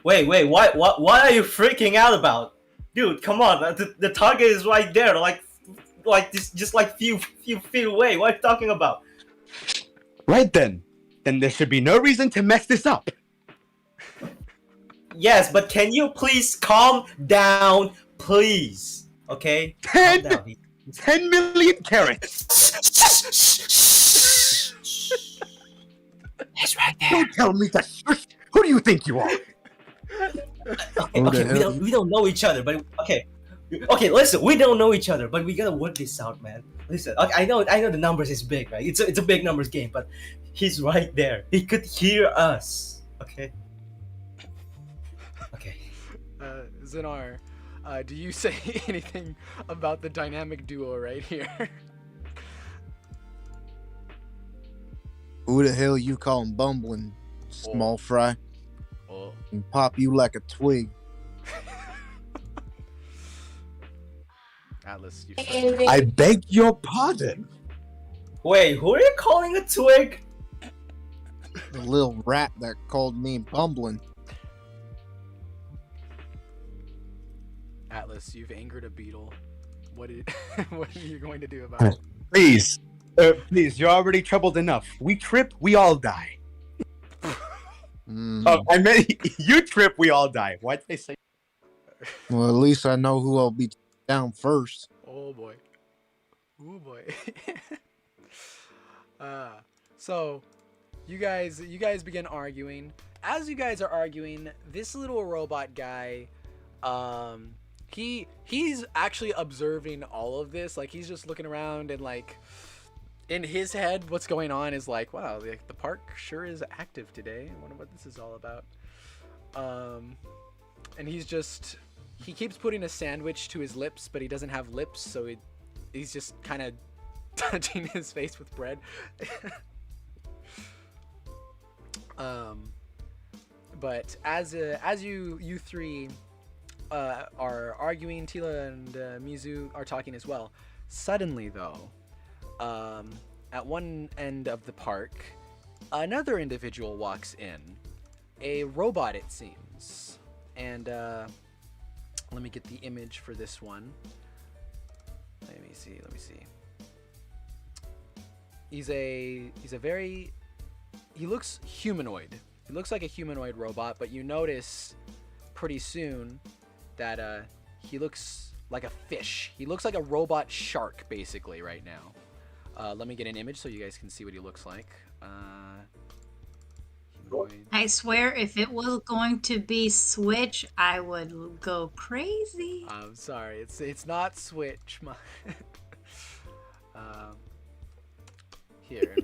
What are you freaking out about? Dude, come on. The target is right there. Like this, just like few feet away. What are you talking about? Right then there should be no reason to mess this up. Yes, but can you please calm down, please? Okay? 10 Calm down. 10 million carats. It's right there. Don't tell me to shush. Who do you think you are? Okay, we don't know each other, but okay, listen, we don't know each other, but we gotta work this out, man. Listen, okay, I know the numbers is big, right? It's a big numbers game, but he's right there. He could hear us. Okay. Xanar, do you say anything about the dynamic duo right here? Who the hell you calling bumbling, small fry? And pop you like a twig. Atlas, you I beg your pardon. Wait, who are you calling a twig? The little rat that called me bumbling. Atlas, you've angered a beetle. What are you going to do about it? Please, you're already troubled enough. We trip, we all die. Oh, I meant you trip, we all die. Why'd they say? Well, at least I know who I'll be down first. Oh boy. So you guys begin arguing. As you guys are arguing, this little robot guy, he's actually observing all of this. Like, he's just looking around, and like in his head, what's going on is like, wow, the park sure is active today. I wonder what this is all about. And he keeps putting a sandwich to his lips, but he doesn't have lips, so he's just kind of touching his face with bread. But as you three are arguing, Tela and Mizu are talking as well. Suddenly, though, at one end of the park, another individual walks in. A robot, it seems. And let me get the image for this one. Let me see. He looks humanoid. He looks like a humanoid robot, but you notice pretty soon that he looks like a fish. He looks like a robot shark, basically, right now. Let me get an image so you guys can see what he looks like. Humanoid. I swear, if it was going to be Switch, I would go crazy. I'm sorry, it's not Switch. Here,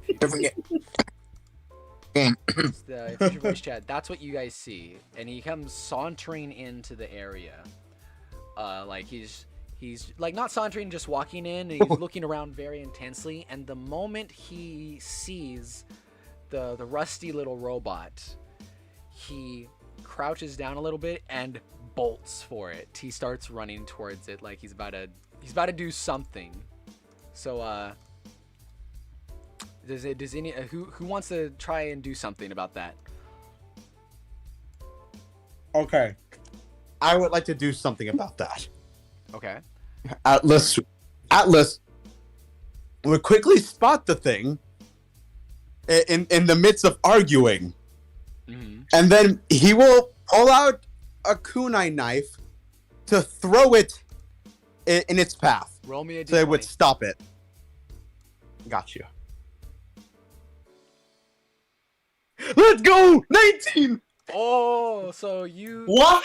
it's the future voice chat. That's what you guys see, and he comes sauntering into the area. Like he's like not sauntering, just walking in, and he's looking around very intensely. And the moment he sees the rusty little robot, he crouches down a little bit and bolts for it. He starts running towards it like he's about to do something. So who wants to try and do something about that? Okay, I would like to do something about that. Okay. Atlas, would quickly spot the thing in the midst of arguing. Mm-hmm. And then he will pull out a kunai knife to throw it in its path. Roll me a d20. So it would stop it. Got you. Let's go! 19! Oh, so you What?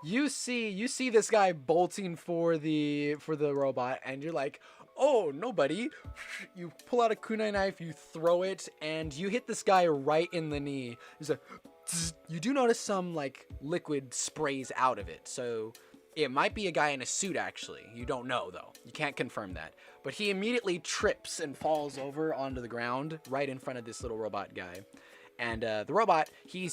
you see this guy bolting for the robot, and you're like, oh, nobody. You pull out a kunai knife, you throw it, and you hit this guy right in the knee. There's a tss. You do notice some like liquid sprays out of it, so it might be a guy in a suit actually. You don't know though. You can't confirm that. But he immediately trips and falls over onto the ground right in front of this little robot guy. And the robot, he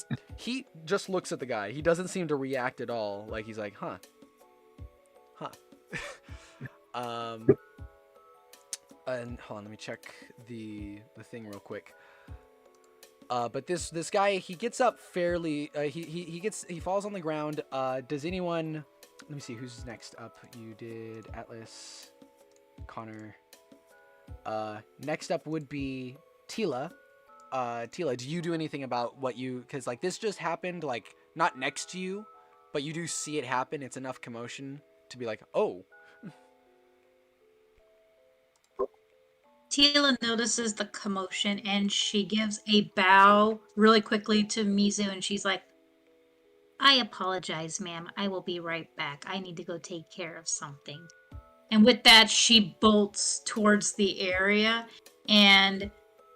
just looks at the guy. He doesn't seem to react at all. Like he's like, huh. And hold on, let me check the thing real quick. But this guy, he gets up fairly. He falls on the ground. Does anyone? Let me see who's next up. You did Atlas, Connor. Next up would be Tela. Tela, do you do anything about what you? Because like this just happened, like not next to you, but you do see it happen. It's enough commotion to be like, oh. Tela notices the commotion and she gives a bow really quickly to Mizu and she's like, I apologize, ma'am. I will be right back. I need to go take care of something. And with that, she bolts towards the area and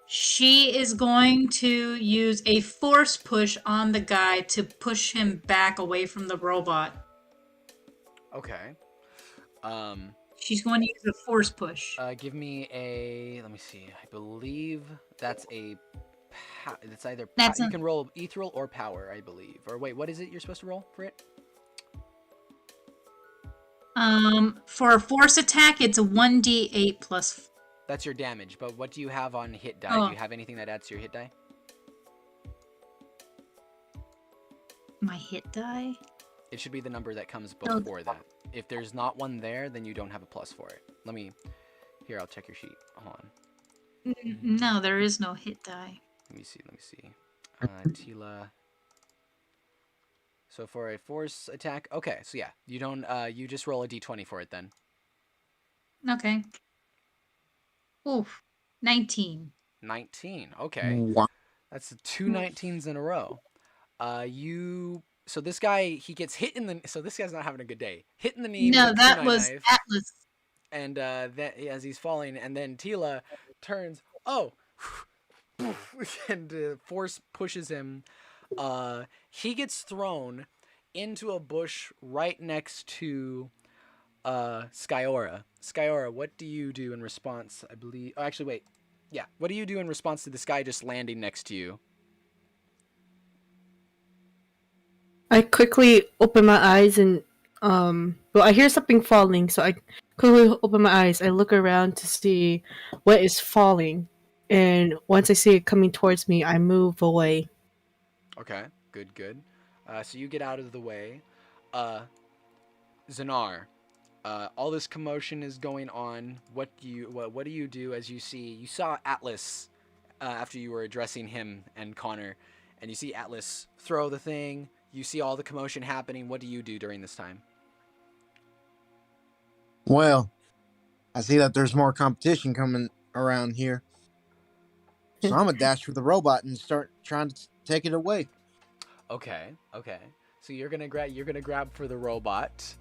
she is going to use a force push on the guy to push him back away from the robot. Okay. She's going to use a force push. Give me a. Let me see. I believe that's a. It's either. You can roll ethereal or power, I believe. Or wait, what is it you're supposed to roll for it? For a force attack, it's a 1d8 plus. That's your damage. But what do you have on hit die? Oh. Do you have anything that adds to your hit die? My hit die? It should be the number that comes before that. If there's not one there, then you don't have a plus for it. Let me. Here, I'll check your sheet. Hold on. No, there is no hit die. Let me see. Tela. So for a force attack, okay. So yeah, you don't. You just roll a d20 for it then. Okay. Oof. 19. 19. Okay. Wow. That's 2 19s in a row. So this guy, he gets hit in the. So this guy's not having a good day. Hit in the knee. No, with a that kunai was knife, Atlas. and that as he's falling, and then Tela turns. Oh. And force pushes him. He gets thrown into a bush right next to Skyaura. Skyaura, what do you do in response? I believe. Oh, actually, wait. Yeah, what do you do in response to this guy just landing next to you? I quickly open my eyes and well, I hear something falling, so I quickly open my eyes. I look around to see what is falling, and once I see it coming towards me, I move away. Okay, good. So you get out of the way. Xanar, all this commotion is going on. What do you do as you saw Atlas after you were addressing him and Connor, and you see Atlas throw the thing. You see all the commotion happening. What do you do during this time? Well, I see that there's more competition coming around here. So I'm gonna dash for the robot and start trying to take it away. Okay. So you're gonna grab for the robot.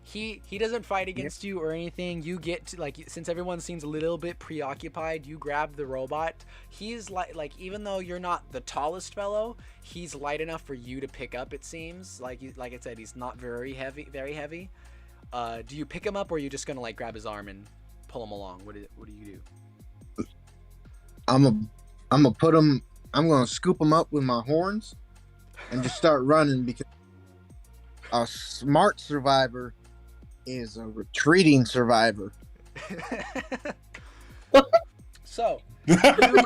He doesn't fight against you or anything. You get to, since everyone seems a little bit preoccupied, you grab the robot. He's like even though you're not the tallest fellow, he's light enough for you to pick up. It seems like I said, he's not very heavy. Do you pick him up, or are you just gonna grab his arm and pull him along? What do you do? I'm gonna scoop him up with my horns and just start running, because a smart survivor is a retreating survivor. So you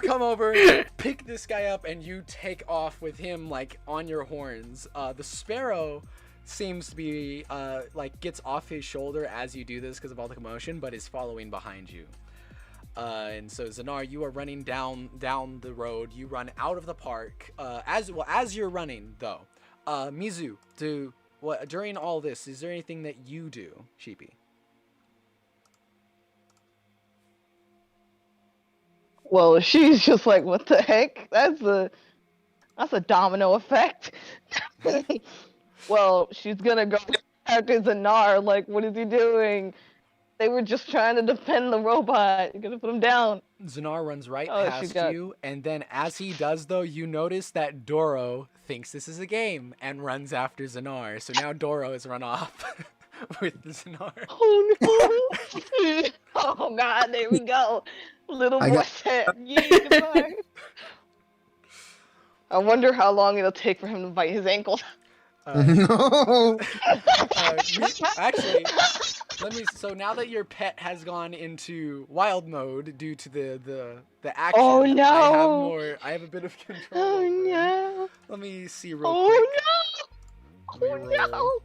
come over, pick this guy up, and you take off with him on your horns. The sparrow seems to be gets off his shoulder as you do this because of all the commotion, but is following behind you. And so Xanar, you are running down the road. You run out of the park. As you're running though, Mizu, during all this, is there anything that you do, Sheepie? Well, she's just like, what the heck? That's a domino effect. Well, she's gonna go after Xanar. Like, what is he doing? They were just trying to defend the robot. You're gonna put him down. Xanar runs right Oh, she past got- you, and then as he does, though, you notice that Doro thinks this is a game and runs after Xanar. So now Doro has run off with Xanar. Oh no! Oh god, there we go. Little I boy got- said, "Yee, goodbye." I wonder how long it'll take for him to bite his ankle. No. Actually, so now that your pet has gone into wild mode due to the action, Oh, no. I have a bit of control. Oh over him. no! Let me see real Oh quick. no! Let Oh me roll. no!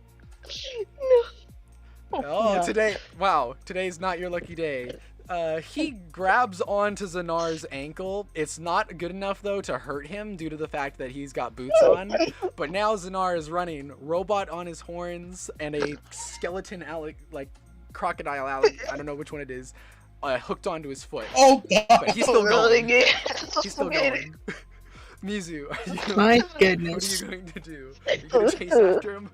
No! Oh, no. today's not your lucky day. He grabs onto Xanar's ankle. It's not good enough, though, to hurt him due to the fact that he's got boots on. But now Xanar is running, robot on his horns, and a skeleton crocodile I don't know which one it is, hooked onto his foot. Oh But he's still Really going. good. He's still going. Mizu, My what are goodness. you going to do? Are you going to chase after him?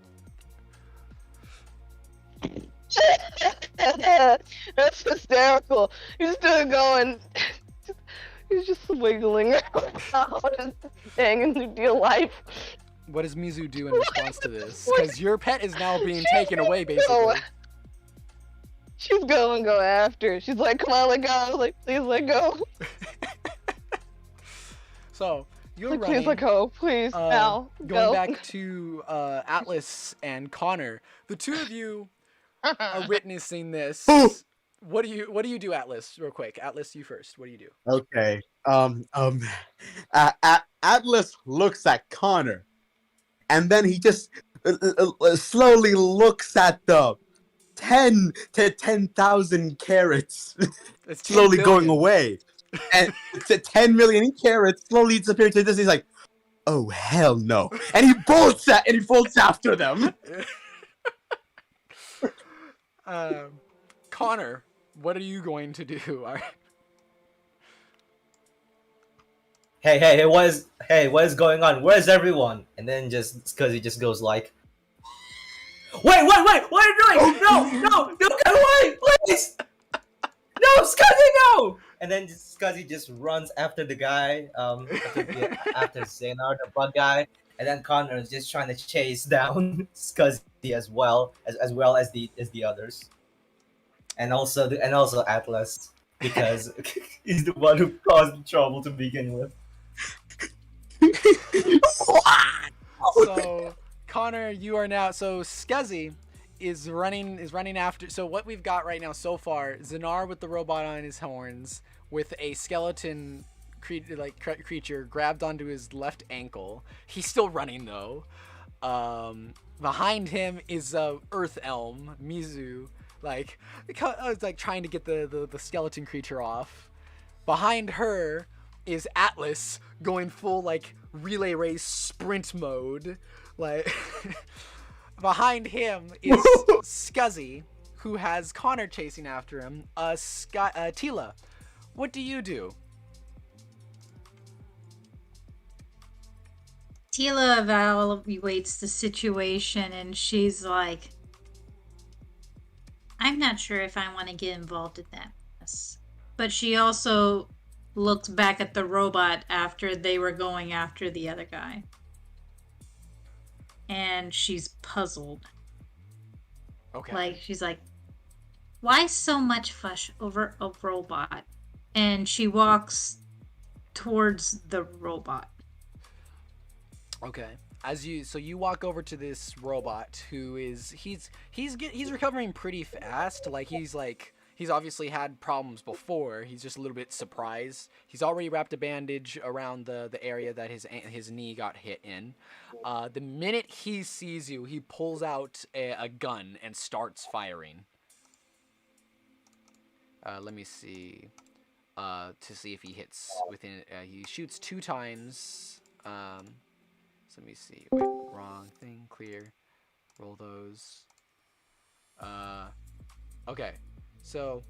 That's hysterical. He's still going. He's just wiggling around, just hanging through real life. What does Mizu do in response to this? Because your pet is now being taken away, Go. basically. She's going to go after. She's like, come on, let go. I was like, please let go. So, you're Like, running. please let go. Please, now. Going Go. back to Atlas and Connor, the two of you are witnessing this. Ooh. What do you do, Atlas? Real quick, Atlas, you first. What do you do? Okay. Atlas looks at Connor, and then he just slowly looks at the 10 to 10,000 carrots It's 10 slowly going billion. away, and to 10 million carrots slowly disappearing to this. He's like, "Oh hell no!" And he bolts after them. Connor, what are you going to do? Hey, what is going on? Where's everyone? And then because he just goes like, wait, what are you doing? No, get away, please! No, Scuzzy, no! And then Scuzzy just runs after the guy, after Xanar, the bug guy, and then Connor is just trying to chase down Scuzzy as well as the others, and also Atlas, because he's the one who caused the trouble to begin with. So, Connor, you are now. So Scuzzy is running after. So what we've got right now so far, Xanar with the robot on his horns, with a skeleton creature grabbed onto his left ankle. He's still running though. Behind him is Earth Elm Mizu, like trying to get the skeleton creature off. Behind her is Atlas going full like relay race sprint mode. Like behind him is Scuzzy, who has Connor chasing after him. Tela, what do you do? Tela evaluates the situation and she's like, I'm not sure if I want to get involved in that mess. But she also looks back at the robot after they were going after the other guy. And she's puzzled. Okay. Like, she's like, why so much fuss over a robot? And she walks towards the robot. Okay. So you walk over to this robot who is he's recovering pretty fast. He's obviously had problems before. He's just a little bit surprised. He's already wrapped a bandage around the area that his knee got hit in. The minute he sees you, he pulls out a gun and starts firing. Let me see. to see if he hits within. He shoots 2 times. So let me see. Wait, wrong thing. Clear. Roll those. Okay. So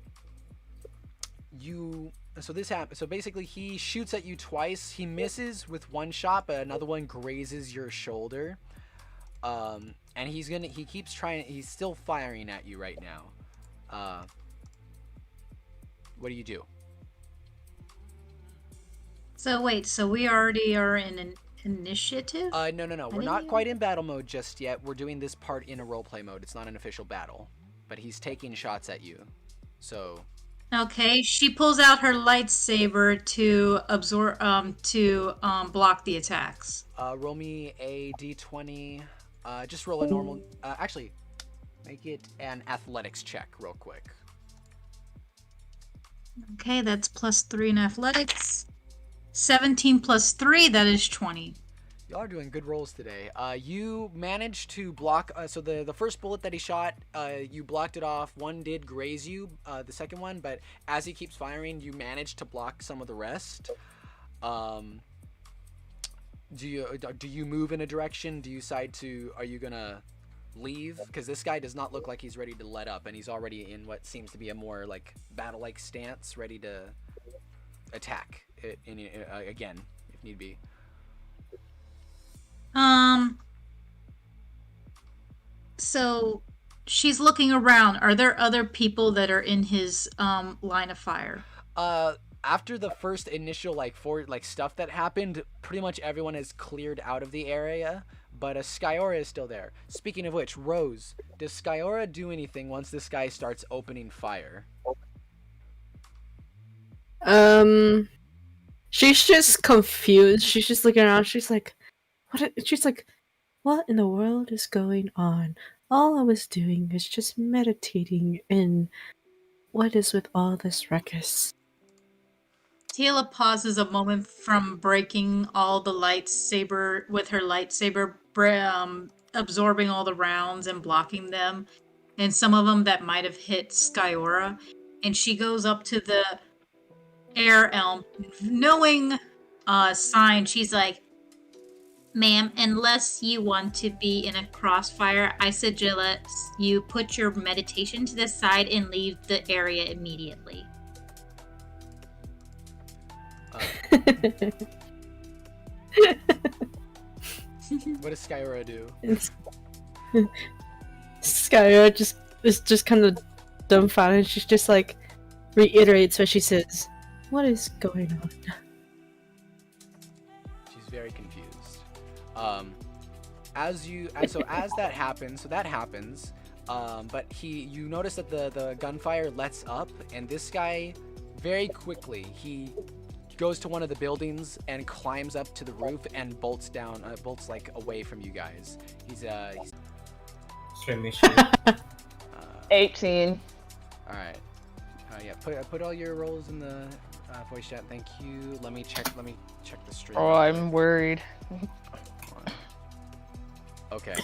this happens. So basically, he shoots at you twice. He misses with 1 shot, but another one grazes your shoulder. And he keeps trying. He's still firing at you right now. What do you do? So wait, so we already are in an initiative? No. We're not quite in battle mode just yet. We're doing this part in a roleplay mode. It's not an official battle, but he's taking shots at you. So. Okay, she pulls out her lightsaber to absorb, block the attacks. Roll me a d20. Just roll a normal. Actually, make it an athletics check real quick. Okay, that's +3 in athletics. 17 plus 3, that is 20. Y'all are doing good rolls today. You managed to block. So the first bullet that he shot, you blocked it off. One did graze you, the second one, but as he keeps firing, you managed to block some of the rest. Do you move in a direction? Do you decide to? Are you gonna leave? Because this guy does not look like he's ready to let up, and he's already in what seems to be a more like battle-like stance, ready to attack it again if need be. So she's looking around. Are there other people that are in his line of fire? After the first initial stuff that happened, pretty much everyone has cleared out of the area, but Skyaura is still there. Speaking of which, Rose, does Skyaura do anything once this guy starts opening fire? She's just confused. She's just looking around. She's like, what? She's like, what in the world is going on? All I was doing is just meditating, and what is with all this ruckus? Tela pauses a moment from breaking all the lightsaber with her lightsaber, absorbing all the rounds and blocking them, and some of them that might have hit Skyaura. And she goes up to the air elm, knowing sign. She's like, "Ma'am, unless you want to be in a crossfire, I suggest you put your meditation to the side and leave the area immediately." What does Skyaura do? Skyaura is just kind of dumbfounded. She's just like reiterates what she says. What is going on? She's very confused. As that happens, but you notice that the gunfire lets up, and this guy very quickly he goes to one of the buildings and climbs up to the roof and bolts away from you guys. He's 18. all right. Yeah, put all your rolls in the voice chat. Thank you. Let me check the stream. Oh, I'm worried. Okay.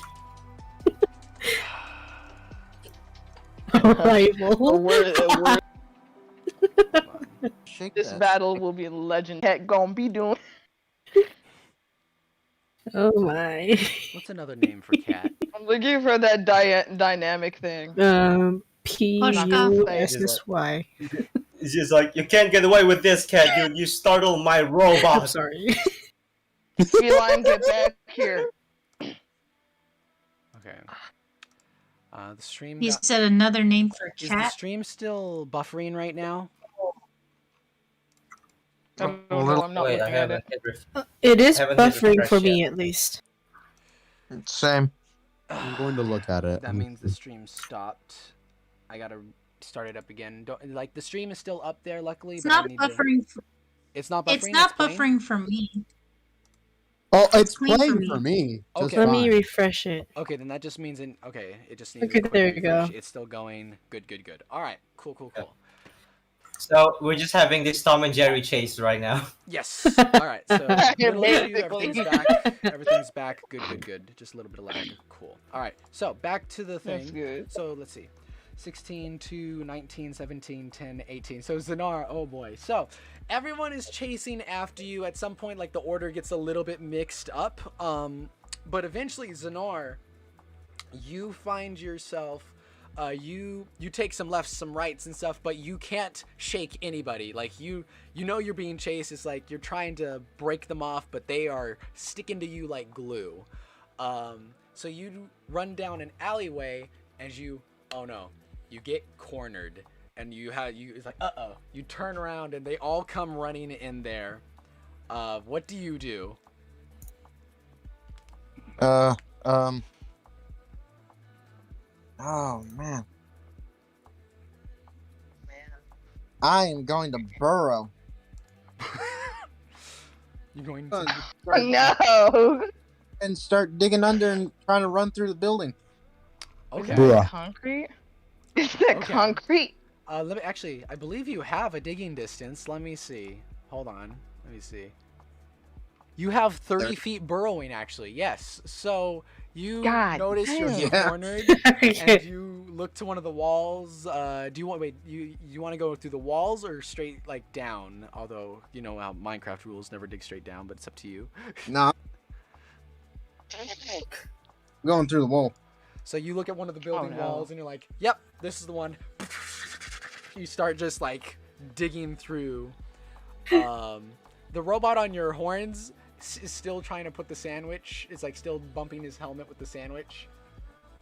Arrival. Shake This that. battle will be legend. Heck, gonna be doing. Oh my. What's another name for cat? I'm looking for that dynamic thing. PUSSY. It's just like, you can't get away with this, cat, dude. You startled my I'm robot. sorry. Feline, get back here. Okay. The stream. You said another name for Is the cat? stream still buffering right now? No, I'm not Wait, I looking at haven't it. hit It is Haven't hit buffering refresh for me yet. at least. Same. I'm going to look at it. That means the stream stopped. I gotta start it up again. The stream is still up there, luckily. It's but I not need buffering. It's not buffering. It's not playing? buffering for me. Oh, it's clean for playing me. for me. Just Okay. Let me fine. refresh it. Okay, then that just means it just needs Okay, a quick there you refresh. go. It's still going. Good. All right, cool. So we're just having this Tom and Jerry chase right now. Yes. All right. So middle issue, Basically. everything's back. Everything's back. Good. Just a little bit of lag. Cool. All right. So back to the That's thing. good. So let's see. 16, 2, 19, 17, 10, 18. So Xanar, oh boy. So everyone is chasing after you. At some point, like the order gets a little bit mixed up. But eventually, Xanar, you find yourself, you take some lefts, some rights and stuff, but you can't shake anybody. Like you know you're being chased. It's like you're trying to break them off, but they are sticking to you like glue. So you run down an alleyway and oh no, you get cornered, and it's like you turn around and they all come running in there. What do you do? Oh man. I am going to burrow. You're going to No. And start digging under and trying to run through the building. okay. Bruh. Concrete? Is that Okay. concrete? Let me actually. I believe you have a digging distance. Let me see. Hold on. Let me see. You have 30 feet burrowing, actually. Yes. So you God notice you're damn. Yeah. cornered, and you look to one of the walls. Do you want you want to go through the walls or straight like down? Although you know how Minecraft rules never dig straight down, but it's up to you. Nah. Going through the wall. So you look at one of the building no. walls and you're like, "Yep, this is the one." You start just like digging through. The robot on your horns is still trying to put the sandwich. It's like still bumping his helmet with the sandwich.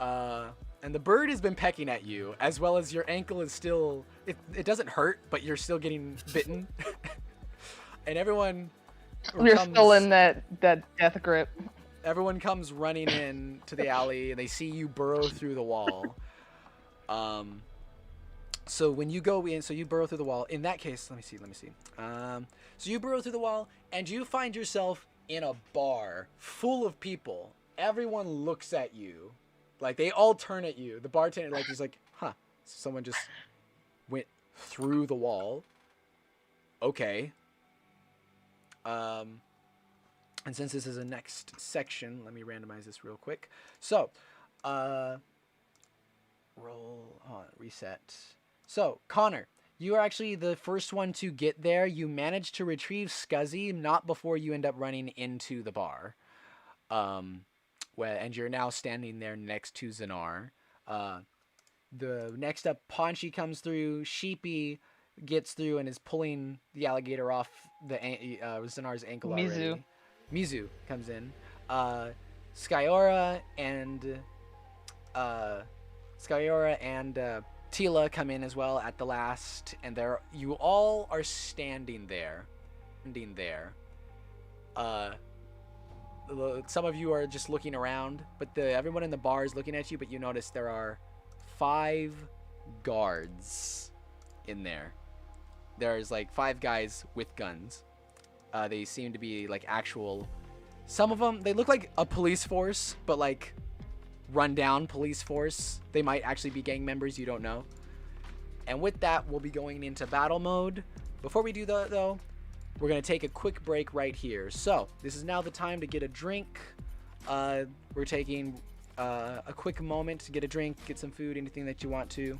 And the bird has been pecking at you, as well as your ankle is still. It doesn't hurt, but you're still getting bitten. And everyone. We're still in that death grip. Everyone comes running in to the alley and they see you burrow through the wall. So when you go in, so you burrow through the wall. In that case, let me see. So you burrow through the wall and you find yourself in a bar full of people. Everyone looks at you, like they all turn at you. The bartender, like he's like, "Huh? Someone just went through the wall." Okay. And since this is a next section, let me randomize this real quick. So, reset. So, Connor, you are actually the first one to get there. You managed to retrieve Scuzzy, not before you end up running into the bar. And you're now standing there next to Xanar. The next up, Ponchy comes through. Sheepie gets through and is pulling the alligator off Xanar's ankle already. Mizu comes in. Skyaura and Tela come in as well at the last, and you all are standing there. Some of you are just looking around, but everyone in the bar is looking at you. But you notice there are 5 guards in there. There's like 5 guys with guns. They seem to be like actual. Some of them, they look like a police force, but like rundown police force. They might actually be gang members, you don't know. And with that, we'll be going into battle mode. Before we do that, though, we're going to take a quick break right here. So this is now the time to get a drink. We're taking a quick moment to get a drink, get some food, anything that you want to.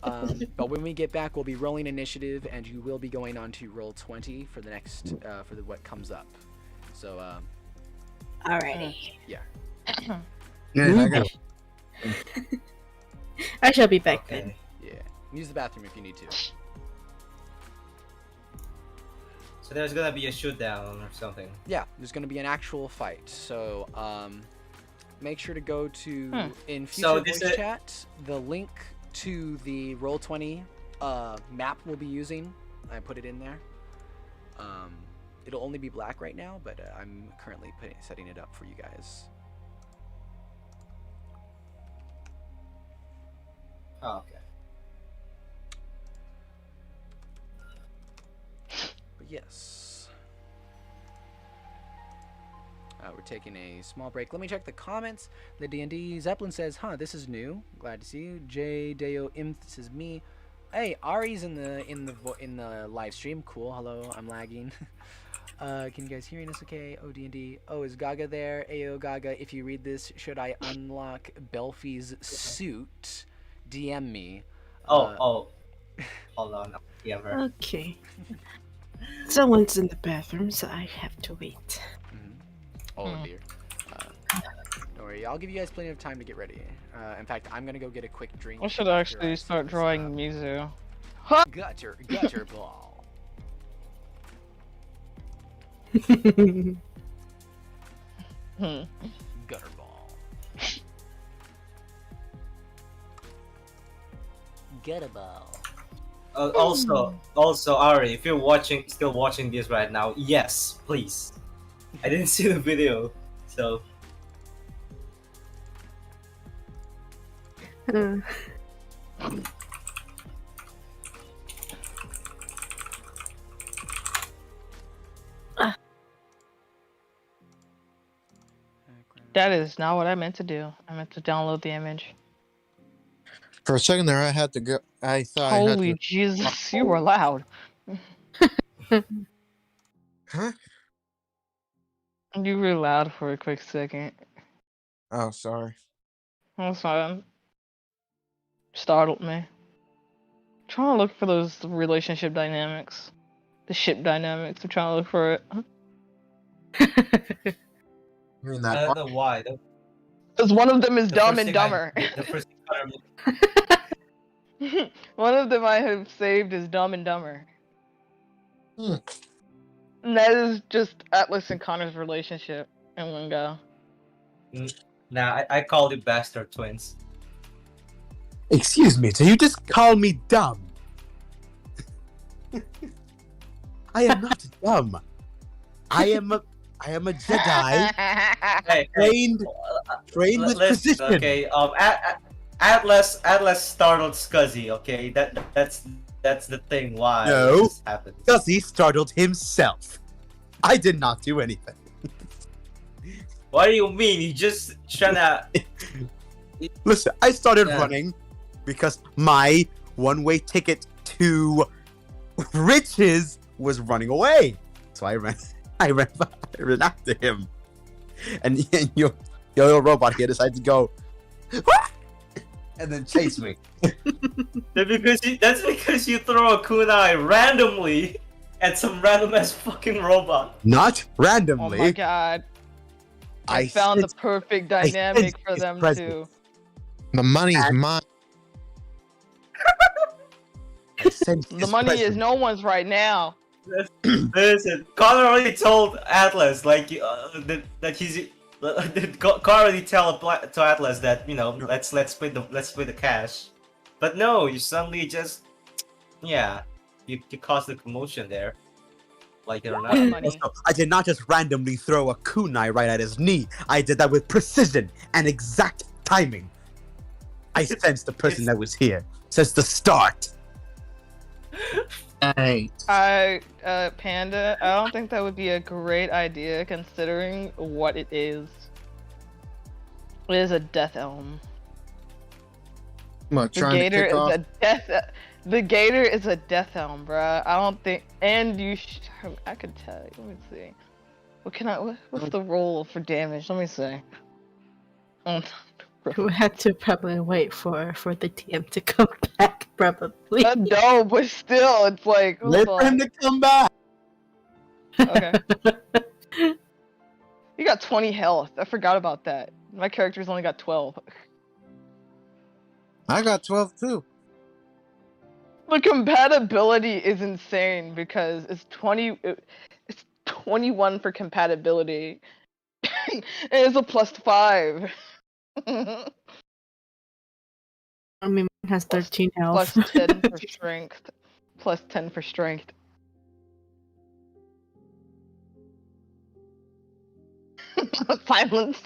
But when we get back, we'll be rolling initiative, and you will be going on to roll 20 for the next what comes up. So Alrighty. yeah. Yeah, I got I shall be back then. Okay. Yeah. Use the bathroom if you need to. So there's gonna be a shootdown or something. Yeah, there's going to be an actual fight. So make sure to go to in future So this voice is- chat the link to the Roll20 map we'll be using. I put it in there. It'll only be black right now, but I'm currently setting it up for you guys. Oh, okay. But yes. We're taking a small break. Let me check the comments. The D&D Zeppelin says, "Huh, this is new. Glad to see you." J Deo Imp says me. Hey, Ari's in the live stream. Cool. Hello, I'm lagging. Can you guys hear us okay? Oh, D&D. Oh, is Gaga there? Ayo, Gaga, if you read this, should I unlock Belfie's suit? DM me. Oh. Hold on. Yeah, her. Okay. Someone's in the bathroom, so I have to wait. Oh dear. Don't worry, I'll give you guys plenty of time to get ready. In fact, I'm gonna go get a quick drink. I should after actually I start set this drawing up. Mizu. Gutter ball. Hmm. Gutter ball. Gutter ball. Also, Ari, if you're still watching this right now, yes, please. I didn't see the video, so Uh, That is not what I meant to do. I meant to download the image. For a second there, I had to go. I thought I Holy had to. Jesus, you were loud. Huh? You were loud for a quick second. Oh, sorry. That's fine. Startled me. Trying to look for those relationship dynamics. The ship dynamics. I'm trying to look for it. I mean I that. don't know why. Because one of them is The dumb first and thing I- dumber. the first thing One of them I have saved is Dumb and Dumber. Hmm. And that is just Atlas and Connor's relationship in one go. Nah, I call you bastard twins. Excuse me, so you just call me dumb? I am not dumb. I am a Jedi Hey, trained with listen, precision. okay. Atlas startled Scuzzy. Okay, that's the thing. Why No. this happened? Guzzy startled himself. I did not do anything. What do you mean? You just tryna. Listen, I started Yeah. running because my one-way ticket to riches was running away. So I ran after him. And your little robot here decided to go and then chase me. That's because you throw a kunai randomly at some random ass fucking robot. Not Oh randomly. my god. I found the sensed- perfect dynamic sensed for his them presence. The money's mine. I sensed The his money is presence. no one's right now. Listen, Connor already told Atlas that he's. Connor already tell to Atlas that let's split the cash, but no, you suddenly just you caused the commotion there, like it or What not. money? Also, I did not just randomly throw a kunai right at his knee. I did that with precision and exact timing. I sensed the person that was here since the start. Hey. Panda, I don't think that would be a great idea considering what it is. It is a death elm. What, The trying to gator kick is off? a death. The gator is a death elm, bruh. I don't think. And I could tell. Let me see. What's the roll for damage? Let me see. we had to probably wait for the TM to come back, probably. No, but still, it's like. Wait Hold for him on. to come back. Okay. You got 20 health. I forgot about that. My character's only got 12. I got 12 too. The compatibility is insane because it's 21 for compatibility. And it's a +5. I mean, mine has 13 health. Plus 10 for strength. Plus 10 for strength. Silence.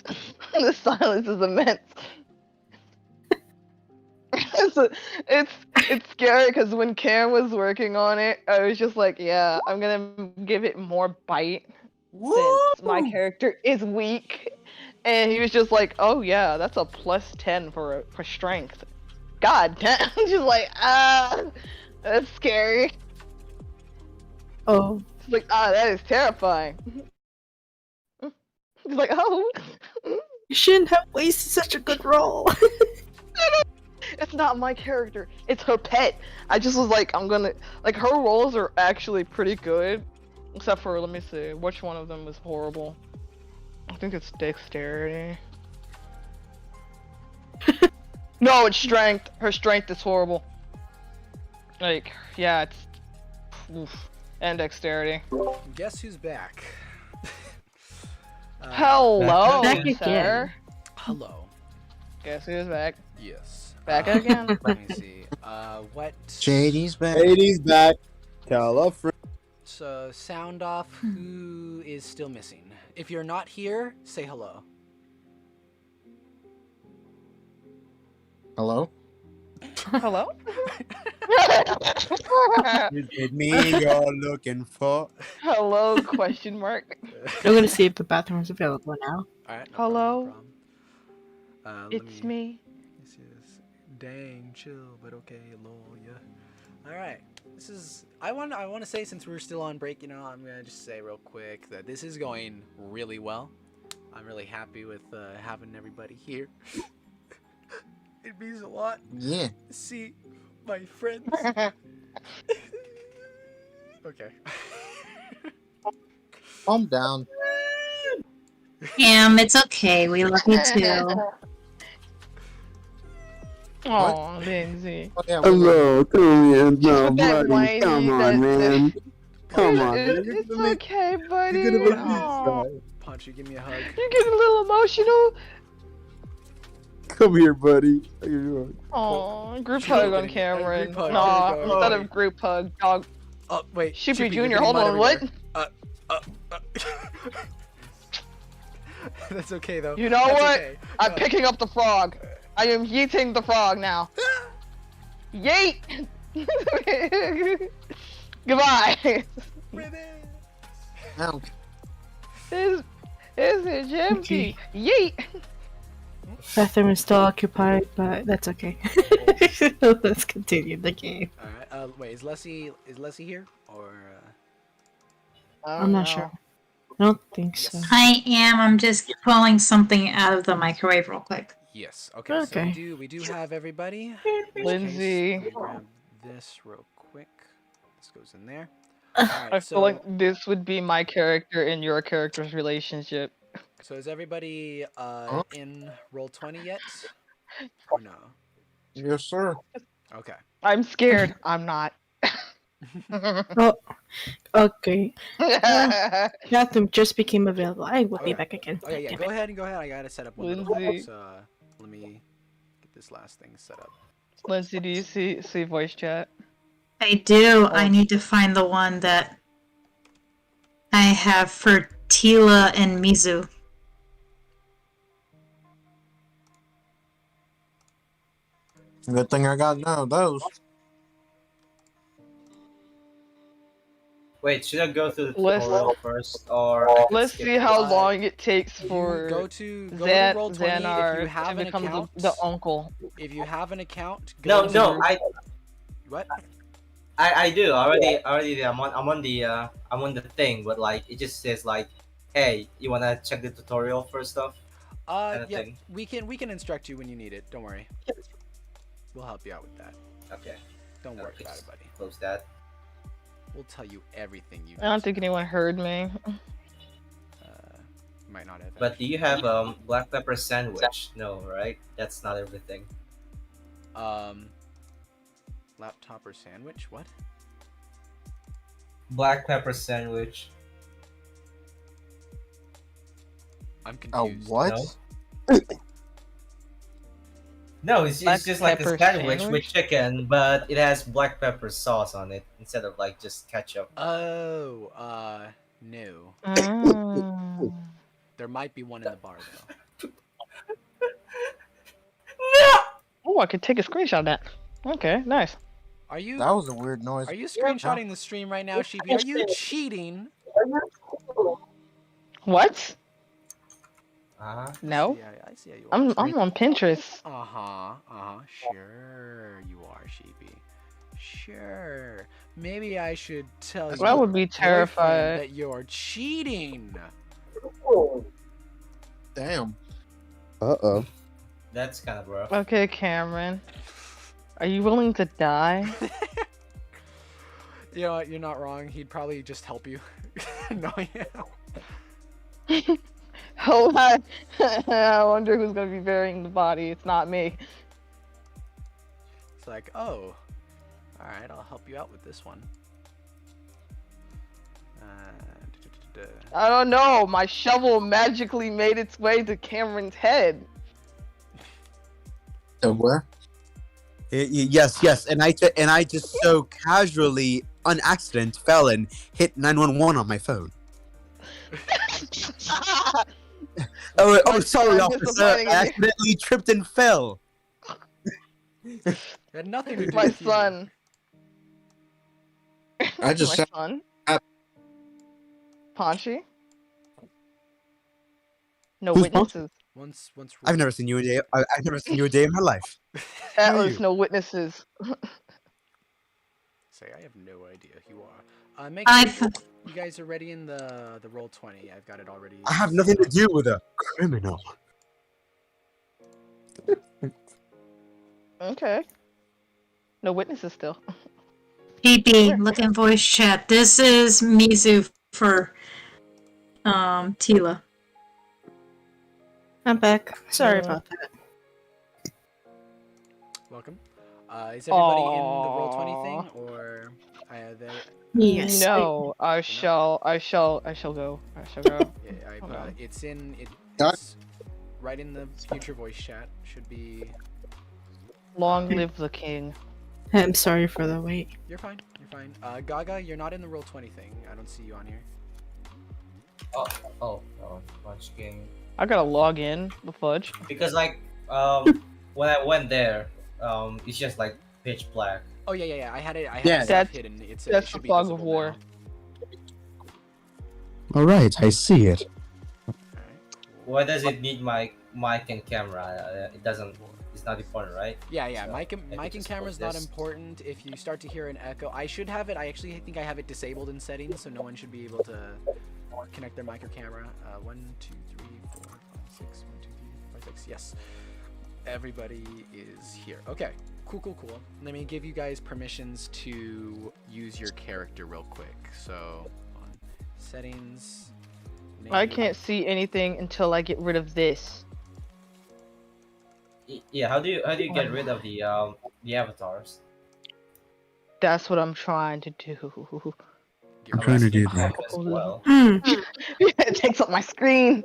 The silence is immense. It's scary because when Cam was working on it, I was just like, yeah, I'm gonna give it more bite since my character is weak. And he was just like, oh yeah, that's a +10 for strength. God damn. I'm just like, that's scary. Oh, It's like, that is terrifying. He's like, oh. you shouldn't have wasted such a good roll. It's not my character. It's her pet. I just was like, I'm gonna like her rolls are actually pretty good, except for let me see, which one of them is horrible. I think it's dexterity. No, it's strength. Her strength is horrible. Like, yeah, it's oof. And dexterity. Guess who's back? Hello, Back sir. again. Hello. Guess who's back? Yes. Back again. Let me see. What? JD's back. Ladies back. Tell a friend. So sound off. Who is still missing? If you're not here, say hello. Hello? Hello? Is it me you're looking for? Hello? Question mark. I'm gonna see if the bathroom is available now. All right. Hello? No problem. It's me. This is dang chill, but okay, lol, yeah. All right. This is. I want to say, since we're still on break, I'm gonna just say real quick that this is going really well. I'm really happy with having everybody here. It means a lot Yeah. to see my friends. Okay. I'm down. It's okay. We love you too. Oh, Lindsay. Oh, yeah, Hello, come here, With no, that buddy. whiny, Come on, that- man. Come on. It's okay, buddy. You're gonna make me Aw. cry. Punchy, give me a hug. You're getting a little emotional. Come here, buddy. How you doing? Oh, group Sure, hug on group Cameron. hug, Nah, there you go. instead of group hug, dog. Oh wait. Sheepie you're Junior. getting Hold mud on, what? everywhere. That's okay though. You know That's what? okay. I'm picking up the frog. I am yeeting the frog now. Yeet! Goodbye. Ow. Is it empty? Yeet! Bathroom is still occupied, but that's okay. Let's continue the game. All right. Wait. Is Leslie here or? I'm not sure. I don't think so. I am. I'm just pulling something out of the microwave real quick. Yes. Okay. So Okay. we do have everybody. Lindsay. Let me grab this real quick. This goes in there. All I right. feel like this would be my character and your character's relationship. So is everybody in roll 20 yet? Or no? Yes, sir. Okay. I'm scared. I'm not. Oh, okay. Bathroom just became available. I will be Okay. back again. Okay. Yeah. Damn Go it. ahead and go ahead. I gotta set up one. Of Lindsay. those. Let me get this last thing set up. Lindsay, do you see voice chat? I do. I need to find the one that I have for Tela and Mizu. Good thing I got none of those. Wait, should I go through the Let's- tutorial first, or I can Let's skip see it? how Uh, long it takes You for go to roll 20 if Xanar you have to an become account. the uncle. If you have an account, No, go to no, your- What? I do already. I'm on the thing, but like it just says like, hey, you wanna check the tutorial for stuff? Kinda Yeah. thing. We can instruct you when you need it. Don't worry. We'll help you out with that. Okay, Don't worry Okay. about it, buddy. close that. We'll tell you everything you. I don't need think anyone heard me. to. Might not have. But do you have black pepper sandwich? No, right? That's not everything. Laptop or sandwich? What? Black pepper sandwich. I'm Oh, confused. what? No? No, it's Black just like a pepper sandwich with sandwich? chicken, but it has black pepper sauce on it instead of like just ketchup. Oh, no. Mm. There might be one in the bar though. Oh, I could take a screenshot of that. Okay, nice. Are you? That was a weird noise. Are you screenshotting the stream right now, Sheepie? Are you cheating? What? Uh-huh. No. Yeah, I see how you are. I'm on Pinterest. Sure, you are, Sheepie. Sure. Maybe I should tell you. I would be terrified. that you're cheating. Damn. Uh-oh. That's kind of rough. Okay, Cameron. Are you willing to die? You know what? You're not wrong. He'd probably just help you. Knowing him. Oh, I wonder who's gonna be burying the body. It's not me. It's like, oh, all right, I'll help you out with this one. I don't know. My shovel magically made its way to Cameron's head. Where? Yes, and I just so casually, on accident, fell and hit 911 on my phone. Oh, sorry, I'm officer. disappointing I you. accidentally tripped and fell. It had nothing to do My with you. son. I just My said son. I- Ponchy. No Who's Ponchy? witnesses. Once. I've never seen you a day. I've never seen you a day in my life. Atlas, you? no witnesses. Say, I have no idea who you are. Make I've sure you guys are ready in the roll 20. I've got it already. I have nothing to do with a criminal. Okay. No witnesses still. PP, look in voice chat. This is Mizu for Tela. I'm back. Sorry about that. Welcome. Is everybody in the roll 20 thing, or they? Yes. No, I shall go. I shall go. Yeah, it's in it. Got- It's right in the future voice chat. Should be. Long live the king. I'm sorry for the wait. You're fine. You're fine. Gaga, you're not in the roll 20 thing. I don't see you on here. Oh, Punch game. I gotta log in the fudge. Because like when I went there, it's just like pitch black. Oh yeah. I had it. I had Yeah, it that's- hidden. It that's should the be fog of visible war. now. All right, I see it. Alright, cool. Why does it need mic and camera? It doesn't. It's not important, right? Yeah. So, Mic I can and just camera's put not this. important. If you start to hear an echo, I should have it. I actually think I have it disabled in settings, so no one should be able to connect their mic or camera. 1, 2, 3, 4, 5, 6. 1, 2, 3, 4, 5, 6. Yes. Everybody is here. Okay. Cool. Let me give you guys permissions to use your character real quick. So, on settings. I name. can't see anything until I get rid of this. Yeah. How do you get rid of the avatars? That's what I'm trying to do. Get I'm rid trying to of- do that. As well. It takes up my screen.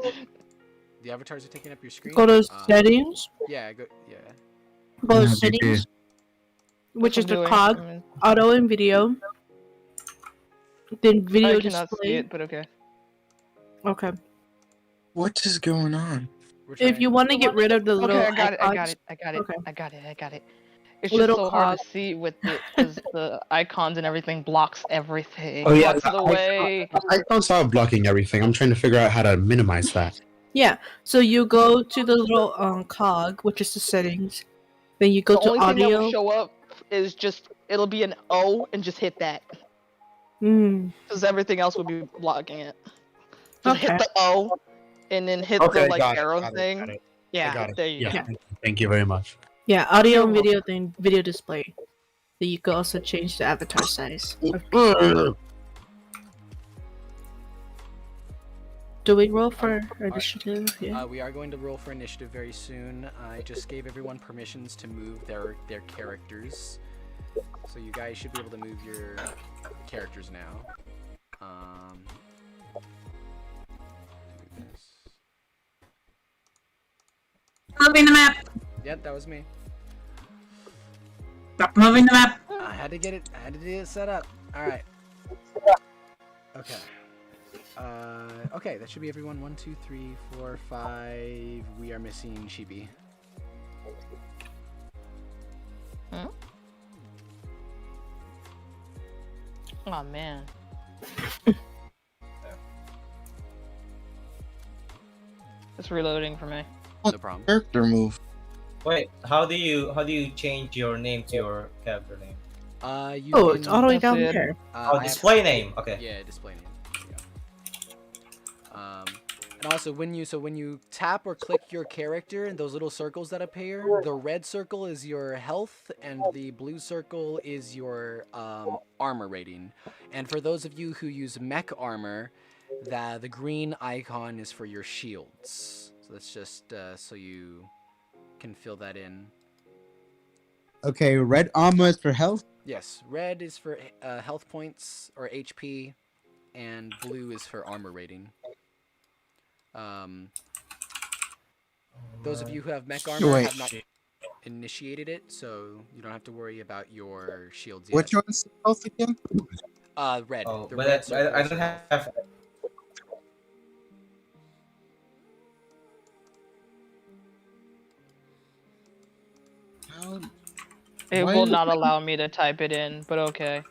The avatars are taking up your screen. Go to Um, settings. Yeah. Go to Yeah, settings, which is I'm the doing- cog, I'm- auto and video. Then video I cannot see display. it, but okay. Okay. What is going on? We're If trying- you want to get rid of the little Okay, I got it. icons, I got it. It's Little just so hard cog. to see with it because the icons and everything blocks everything. Oh, yeah, Blocks the way. I can't stop blocking everything. I'm trying to figure out how to minimize that. yeah. So you go to the little cog, which is the settings. Then you go The to only thing that audio. will show up is just it'll be an O and just hit that because everything else will be blocking it. Just hit Okay. the O and then hit Okay, the like got it, arrow got it, thing. got it. Yeah, got it. there you Yeah, go. thank you very much. Yeah, audio and You're video, then video display. Then you can also change the avatar size. Do we roll for initiative? Yeah. We are going to roll for initiative very soon. I just gave everyone permissions to move their characters, so you guys should be able to move your characters now. Do this. Moving the map. Yep, that was me. Stop moving the map. I had to get it. I had to get it set up. All right. Okay. Okay, that should be everyone. 1, 2, 3, 4, 5. We are missing Sheepie. Oh man. It's reloading for me. No problem. Character move. Wait, how do you change your name to your character name? You Oh, can, it's all the way That's down it. there. I Oh, have- display name. Okay. Yeah, display name. There you go. And also, when you tap or click your character and those little circles that appear, the red circle is your health, and the blue circle is your armor rating. And for those of you who use mech armor, the green icon is for your shields. So that's just so you can fill that in. Okay, red armor is for health. Yes, red is for health points or HP, and blue is for armor rating. Those of you who have mech armor have not initiated it, so you don't have to worry about your shields yet. Which one's health again? Red. Oh, The but red I circle is don't your health. have. It Why will is- not allow me to type it in, but okay.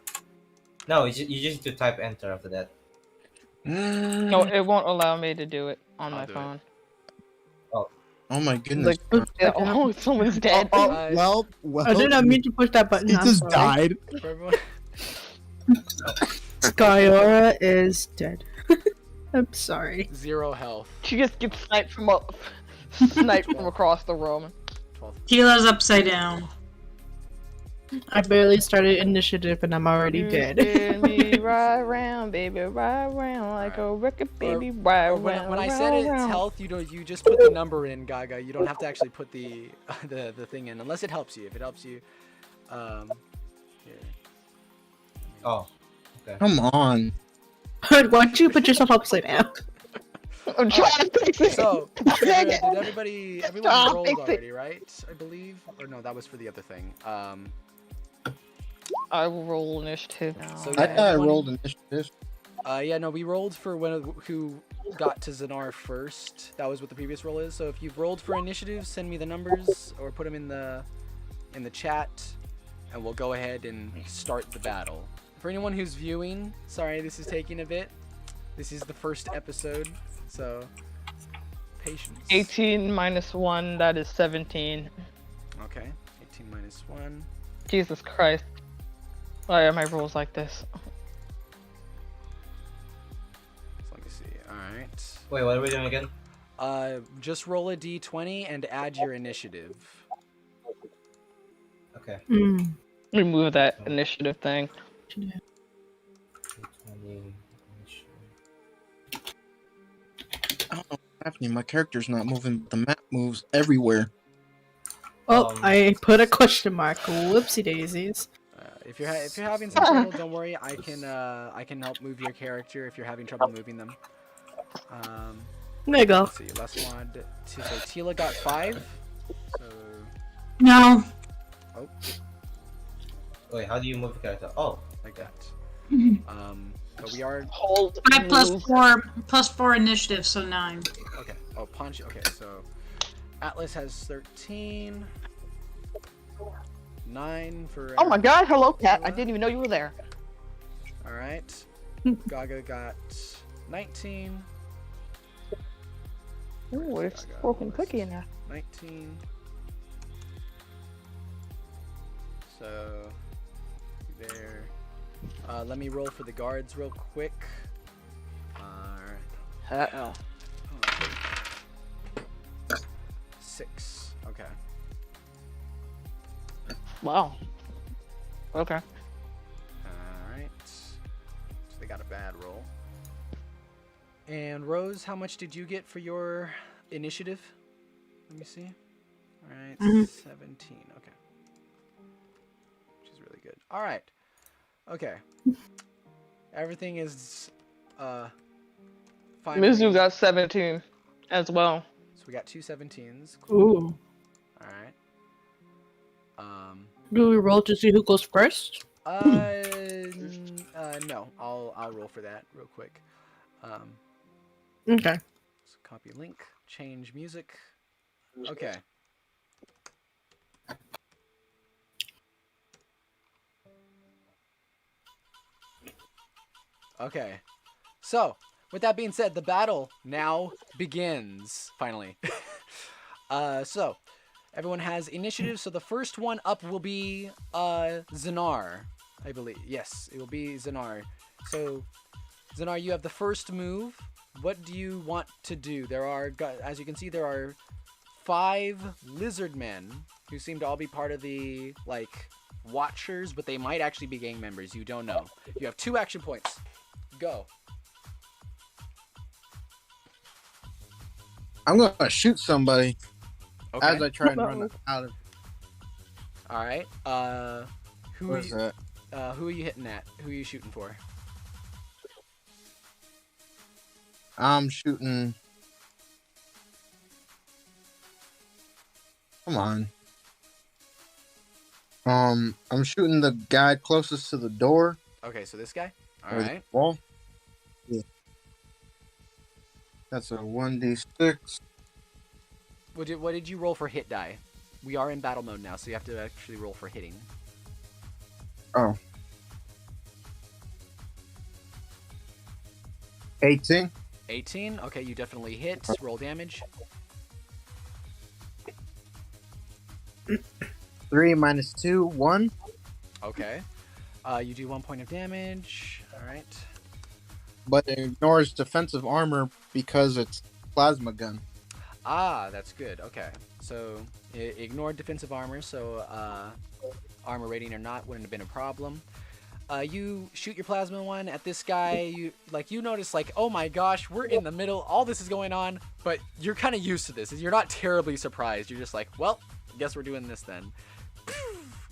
No, you just need to type enter after that. No, it won't allow me to do it on I'll my do it. phone. Oh my goodness. Oh, someone's dead. Well, I did not mean to push that button. he I'm just sorry. died. For everyone. Skyaura is dead. I'm sorry. 0 health. She just gets sniped from across the room. 12. Tela's upside down. I barely started initiative and I'm already dead. Spin me right round, baby, right round like a record, baby, right Or round. when I right said it's round. health, you just put the number in, Gaga. You don't have to actually put the the thing in, unless it helps you. If it helps you, here. Oh, okay. Come on. Why don't you put yourself upside down? I'm trying to fix it. So, Dang did it. everyone Ah, rolled fix it. already, right? I believe, or no, that was for the other thing. I will roll initiative now. So I yeah, thought I everyone- rolled initiative. Yeah, no, we rolled for who got to Xanar first. That was what the previous roll is. So if you've rolled for initiative, send me the numbers or put them in the chat, and we'll go ahead and start the battle. For anyone who's viewing, sorry this is taking a bit. This is the first episode, so patience. 18 minus 1, that is 17. Okay, 18 minus 1. Jesus Christ. Why are my rolls like this? So let me see. All right. Wait, what are we doing again? Just roll a d20 and add your initiative. Okay. Mm. Remove that initiative thing. 20. I don't know what's happening. My character's not moving. The map moves everywhere. Oh, Um, I put a question mark. Whoopsie daisies. If you're having some trouble, don't worry. I can help move your character if you're having trouble moving them. There you go. Let's see. Lessmod. So Tela got 5. So No. Wait, how do you move the character? Oh, like that. Mhm. But we are Hold. 5 plus 4 initiative, so 9. okay. Oh, Ponchy. Okay, so Atlas has 13. 9 for. Oh my god, hello cat. I didn't even know you were there. All right. Gaga got 19. Ooh, it's Gaga broken was cookie in there. 19. So there. Let me roll for the guards real quick. Uh-oh. 6. Okay. Wow. Okay. Alright. So they got a bad roll. And Rose, how much did you get for your initiative? Let me see. Alright, 17. Okay. Which is really good. Alright. Okay. Everything is fine. Mizu got 17 as well. So we got 2 17s. Cool. Ooh. Alright. Do we roll to see who goes first? No. I'll roll for that real quick. Okay. So copy link, change music. Okay. Okay. So, with that being said, the battle now begins. Finally. So, everyone has initiative. So the first one up will be Xanar, I believe. Yes, it will be Xanar. So, Xanar, you have the first move. what do you want to do? There are, as you can see, there are 5 lizard men who seem to all be part of the like watchers, but they might actually be gang members. You don't know. You have 2 action points. Go. I'm gonna shoot somebody Okay. as I try and run out of. All right. Who are Where's you, that? who are you hitting at? Who are you shooting for? I'm shooting. Come on. I'm shooting the guy closest to the door. Okay, so this guy. All or the right. wall. Yeah. That's a 1d6. What did you roll for hit die? We are in battle mode now, so you have to actually roll for hitting. Oh. 18. 18. Okay, you definitely hit. Roll damage. 3 minus 2, 1. Okay. You do 1 point of damage. All right. But it ignores defensive armor because it's plasma gun. Ah, that's good. Okay. So ignore defensive armor. So armor rating or not wouldn't have been a problem. You shoot your plasma one at this guy. You notice like, oh my gosh, we're in the middle. All this is going on, but you're kind of used to this. You're not terribly surprised. You're just like, well, I guess we're doing this then.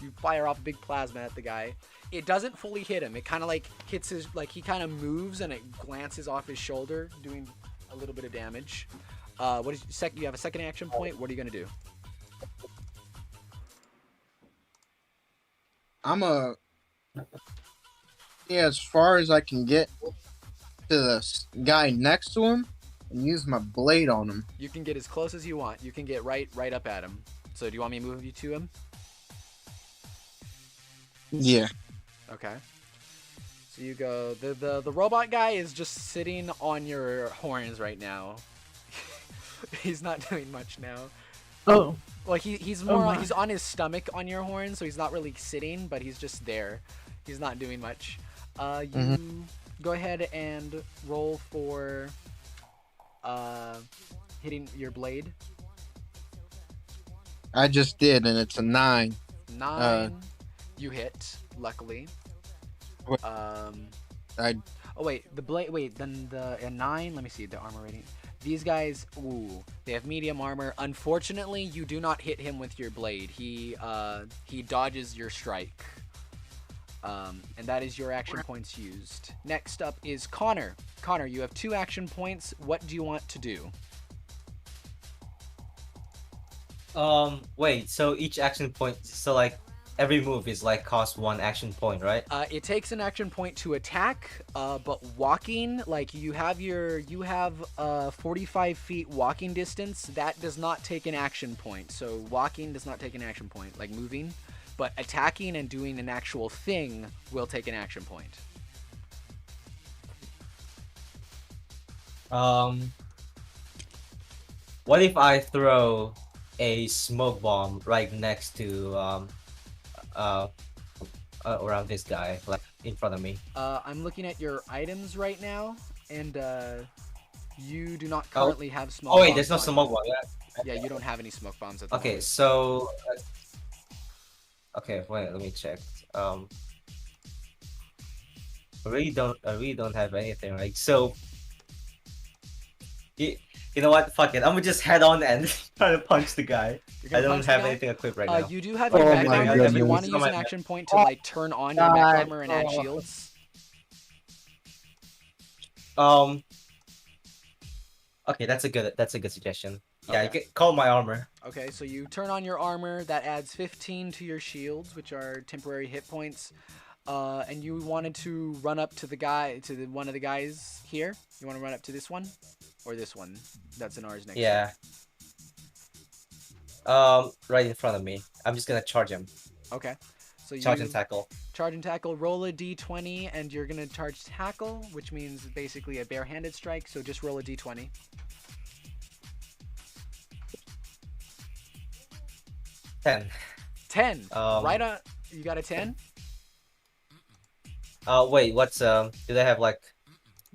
You fire off a big plasma at the guy. It doesn't fully hit him. It kind of like hits his, like he kind of moves and it glances off his shoulder, doing a little bit of damage. What is you have a second action point? What are you gonna do? As far as I can get to the guy next to him and use my blade on him. You can get as close as you want. You can get right up at him. So do you want me to move you to him? Yeah. Okay. So you go. The robot guy is just sitting on your horns right now. He's not doing much now. Oh. Well, he's he's on his stomach on your horn, so he's not really sitting, but he's just there. He's not doing much. You go ahead and roll for hitting your blade. I just did, and it's a 9. 9. You hit, luckily. Wait. Oh wait, the blade. Wait, then a 9. Let me see the armor rating. These guys, ooh, they have medium armor. Unfortunately, you do not hit him with your blade. He dodges your strike. And that is your action points used. Next up is Connor. Connor, you have 2 action points. What do you want to do? Wait, so each action point, so like every move is like cost 1 action point, right? It takes an action point to attack, but walking, like you have 45 feet walking distance. That does not take an action point. So walking does not take an action point, like moving. But attacking and doing an actual thing will take an action point. What if I throw a smoke bomb right next to around this guy, like in front of me? I'm looking at your items right now, and you do not currently have smoke bombs. Oh wait, there's no smoke bomb. Yeah, you don't have any smoke bombs at the Okay, moment. so okay, wait, let me check. I really don't have anything, right? So you know what? Fuck it. I'm gonna just head on and try to punch the guy. I don't have anything equipped right now. You do have your Oh mech my armor. If you goodness. want to use an action point to like turn on your mech armor and add shields. Okay, that's a good suggestion. Yeah, you Okay. can call my armor. Okay, so you turn on your armor. That adds 15 to your shields, which are temporary hit points. And you wanted to run up to one of the guys here. You want to run up to this one, or this one? That's in ours next. Yeah. Right in front of me. I'm just gonna charge him. Okay. So Charge and tackle. Charge and tackle. Roll a d20, and you're gonna charge tackle, which means basically a barehanded strike. So just roll a d20. 10. 10. Right on. You got a 10. Wait, what's do they have like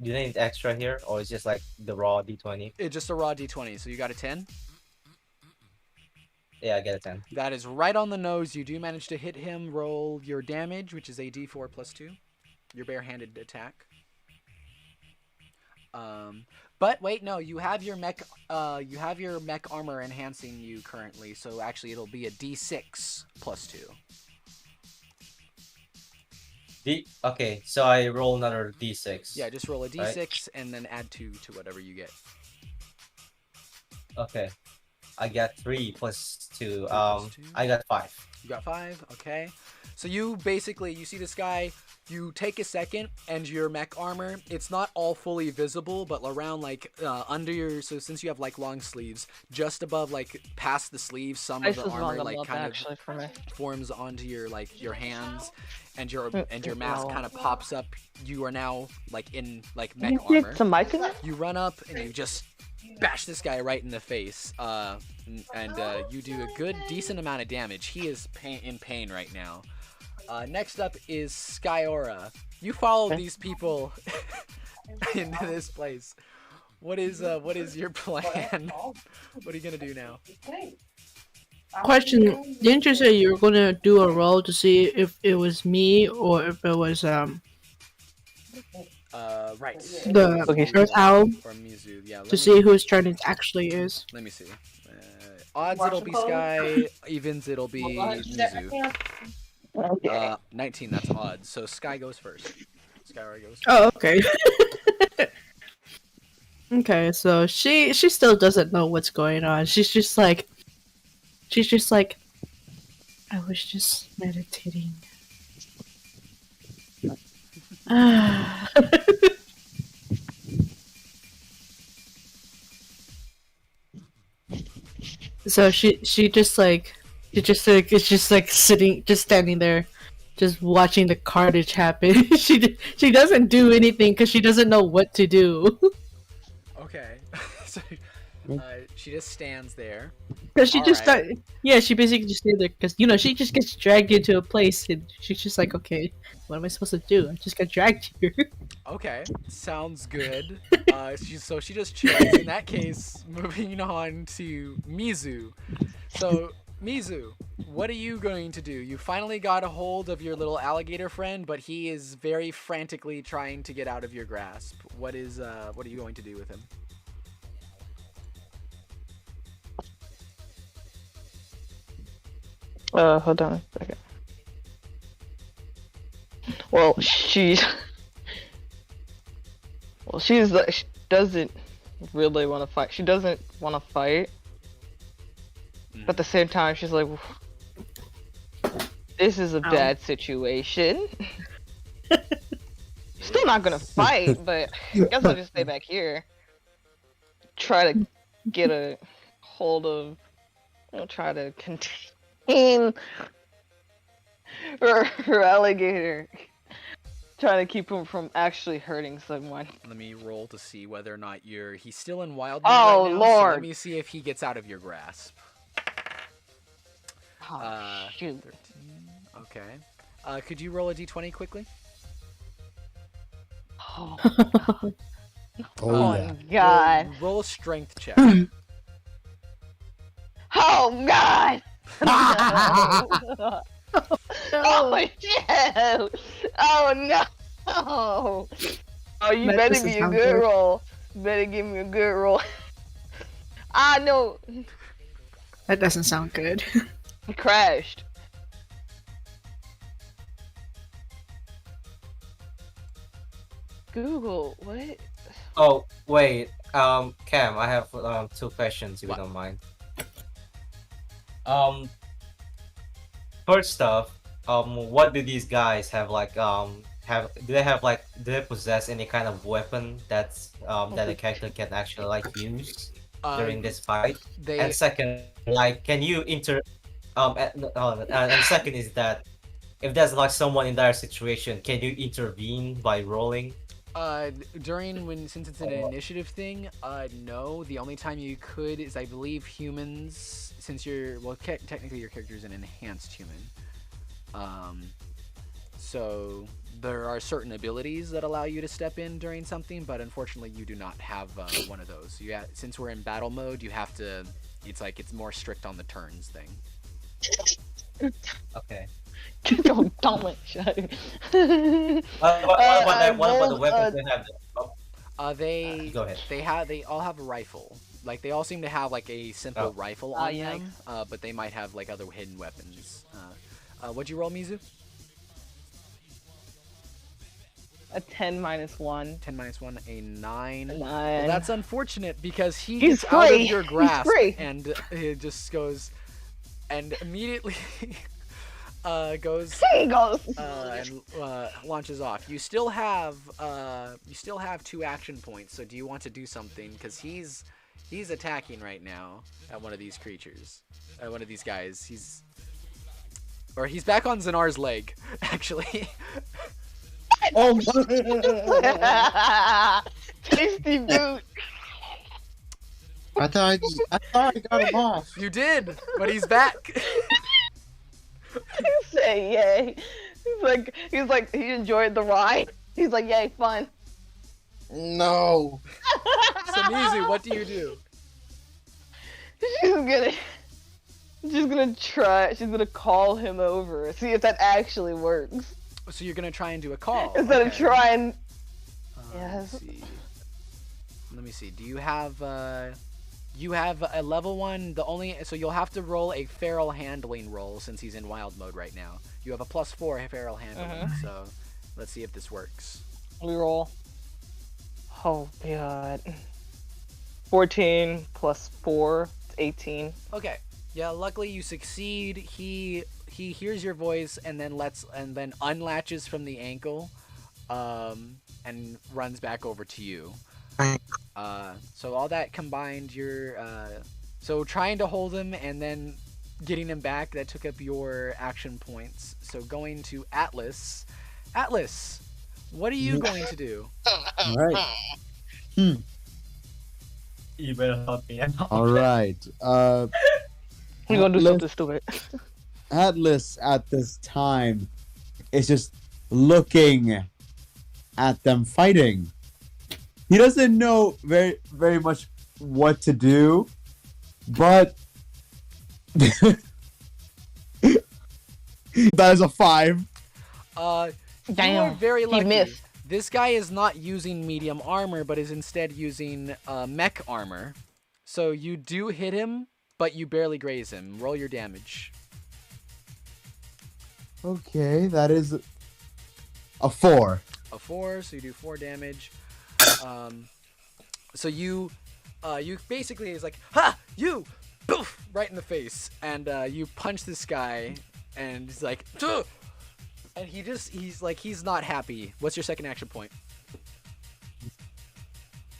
do they need extra here, or it's just like the raw d20? It's just a raw d20. So you got a 10. Yeah, I get a 10. That is right on the nose. You do manage to hit him. Roll your damage, which is a d4 plus 2. Your barehanded attack. But wait, no, you have your mech armor enhancing you currently, so actually it'll be a d6 plus 2. Okay, so I roll another d6. Yeah, just roll a d6 right? and then add 2 to whatever you get. Okay, I got 3 plus 2. plus 2. I got 5. You got 5, okay. So you see this guy, you take a second, and your mech armor, it's not all fully visible, but around like under your, so since you have like long sleeves, just above like past the sleeves, some of Ice the is armor wrong like up, kind actually, for me. of forms onto your like your hands, and your mask No. kind of pops up. You are now like in like mech armor. Some mic in there? You run up and you just bash this guy right in the face, and you do a good decent amount of damage. He is in pain right now. Next up is Skyaura. You follow these people into this place. What is your plan? What are you gonna do now? Question: didn't you say you were gonna do a roll to see if it was me or if it was Right. the Okay. Earth Owl Or Mizu, yeah. to see whose turn it actually is? Let me see. Odds it'll be Sky. Evens it'll be Mizu. 19. That's odds. So Sky goes first. Skyaura goes first. Oh, okay. Okay, so she still doesn't know what's going on. She's just like, I was just meditating. So she just like, it's just like sitting, just standing there, just watching the carnage happen. She doesn't do anything because she doesn't know what to do. Okay. So, she just stands there. Because she just Alright. she basically just stayed there because she just gets dragged into a place and she's just like, okay, what am I supposed to do? I just got dragged here. Okay, sounds good. She just chills. In that case, moving on to Mizu. So, Mizu, what are you going to do? You finally got a hold of your little alligator friend, but he is very frantically trying to get out of your grasp. What are you going to do with him? Hold on a second. Well, she's like, she doesn't really want to fight. She doesn't want to fight. But at the same time, she's like, this is a bad situation. Still not gonna fight, but I guess I'll just stay back here. Try to get a hold of, try to contain her alligator. Trying to keep him from actually hurting someone. Let me roll to see whether or not he's still in wild Oh, right now. So Lord. let me see if he gets out of your grasp. Oh, shoot. 13. Okay. Could you roll a d20 quickly? Oh, Oh, yeah. God. Roll a strength check. Oh, God. No. Oh, shit. Oh, no. Oh, you That better doesn't be a sound good good. roll. You better give me a good roll. No. That doesn't sound good. He crashed. Google, what? Oh wait, Cam, I have 2 questions if What? you don't mind. First off, what do these guys have like? Do they possess any kind of weapon that's that a character can actually like use during this fight? They And second, like, can you and second is that if there's like someone in that situation, can you intervene by rolling? since it's an initiative thing, no. The only time you could is, I believe, humans. Since technically your character is an enhanced human. So there are certain abilities that allow you to step in during something, but unfortunately you do not have one of those. Since we're in battle mode, you have to. It's more strict on the turns thing. Okay. Yo, don't let shut. What about the weapons they have? Oh, go ahead. They all have a rifle. Like they all seem to have like a simple rifle on them, but they might have like other hidden weapons. What'd you roll, Mizu? A 10 minus 1. 10 minus 1, a 9. 9. Well, that's unfortunate because He's gets out of free. your He's grasp free. and it just goes and immediately goes He goes. and launches off. You still have 2 action points. So do you want to do something? Because he's attacking right now at one of these creatures, one of these guys. He's back on Xanar's leg, actually. Oh my! Tasty boot. I thought I got him off. You did, but he's back. Say yay. He's like he enjoyed the ride. He's like yay, fun. No. So Mizu, what do you do? She's gonna try. She's gonna call him over. See if that actually works. So you're gonna try and do a call Instead of trying. Yes. Let me see. Do you have you have a level 1? So you'll have to roll a feral handling roll since he's in wild mode right now. You have a +4 feral handling. So let's see if this works. We roll. Oh god. 14 plus 4, 18. Okay. Yeah. Luckily you succeed. He hears your voice and then unlatches from the ankle, and runs back over to you. So all that combined, you're so trying to hold him and then getting him back. That took up your action points. So going to Atlas. Atlas, what are you going to do? All right. You better help me out. All right. We're gonna do something stupid. Atlas at this time is just looking at them fighting. He doesn't know very much what to do, but that is a 5. You are Damn, very lucky. he missed. This guy is not using medium armor, but is instead using mech armor. So you do hit him, but you barely graze him. Roll your damage. Okay, that is a 4. A 4, so you do 4 damage. So you basically is like, ha, you, poof, right in the face, and you punch this guy, and he's like, duh! And he's not happy. What's your second action point?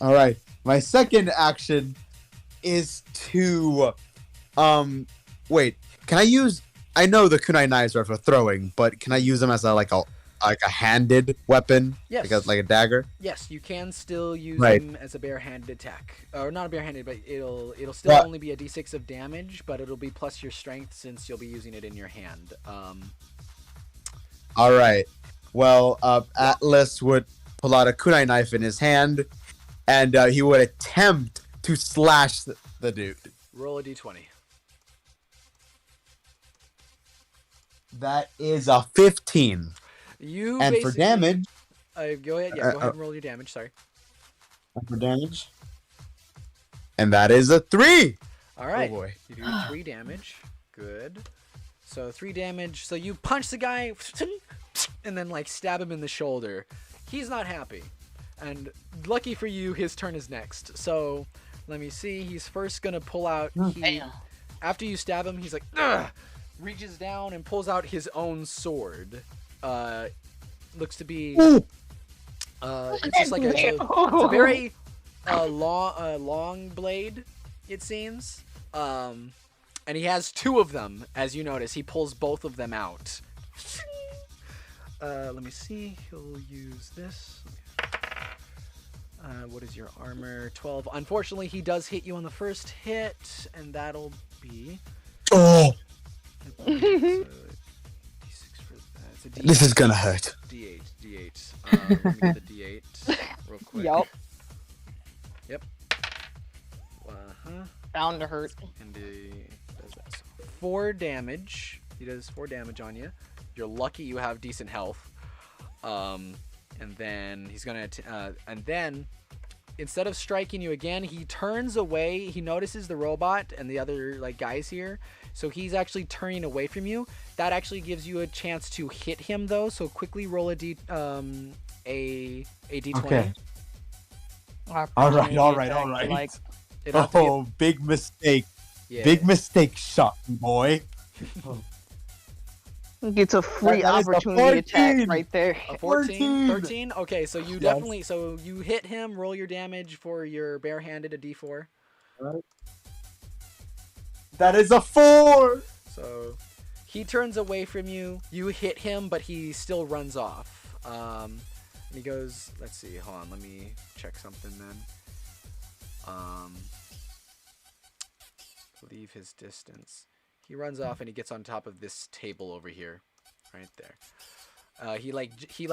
All right, my second action is to, wait, can I use? I know the kunai knives are for throwing, but can I use them as a handed weapon? Yes. Like a dagger? Yes, you can still use Right. them as a barehanded attack. Or not a barehanded, but it'll still only be a d6 of damage, but it'll be plus your strength since you'll be using it in your hand. All right. Well, Atlas would pull out a kunai knife in his hand, and he would attempt to slash the dude. Roll a d20. That is a 15. And for damage... go ahead. Yeah, go ahead and roll your damage. Sorry. For damage. And that is a 3. All right. Oh boy. You do 3 damage. Good. So 3 damage. So you punch the guy and then stab him in the shoulder. He's not happy. And lucky for you, his turn is next. So let me see. He's first gonna pull out. After you stab him, he's like, ugh! Reaches down and pulls out his own sword. Looks to be. It's just like it's a very long blade, it seems. And he has 2 of them, as you notice. He pulls both of them out. Let me see. He'll use this. What is your armor? 12. Unfortunately, he does hit you on the first hit, and that'll be. Oh! So, D6 for that. It's a D8. This is gonna hurt. D8. D8. Let me get the D8 real quick. Yup. Yep. Uh-huh. Bound to hurt. And he does that. So 4 damage. He does 4 damage on you. You're lucky you have decent health. And then he's gonna and then instead of striking you again, he turns away. He notices the robot and the other like guys here, so he's actually turning away from you. That actually gives you a chance to hit him though. So quickly roll a D20. Okay. I All right, appreciate all the right, all attack, right. Like, It'll have to Oh, big mistake. yeah. Big mistake shot, boy. gets a free That is a opportunity attack 14. right there. A 14? 14. 13? Okay, so you definitely, so you hit him, roll your damage for your barehanded, a D4. That is a 4. So he turns away from you, you hit him, but he still runs off. And he goes, let's see, hold on, let me check something then. Leave his distance. He runs off and he gets on top of this table over here, right there. He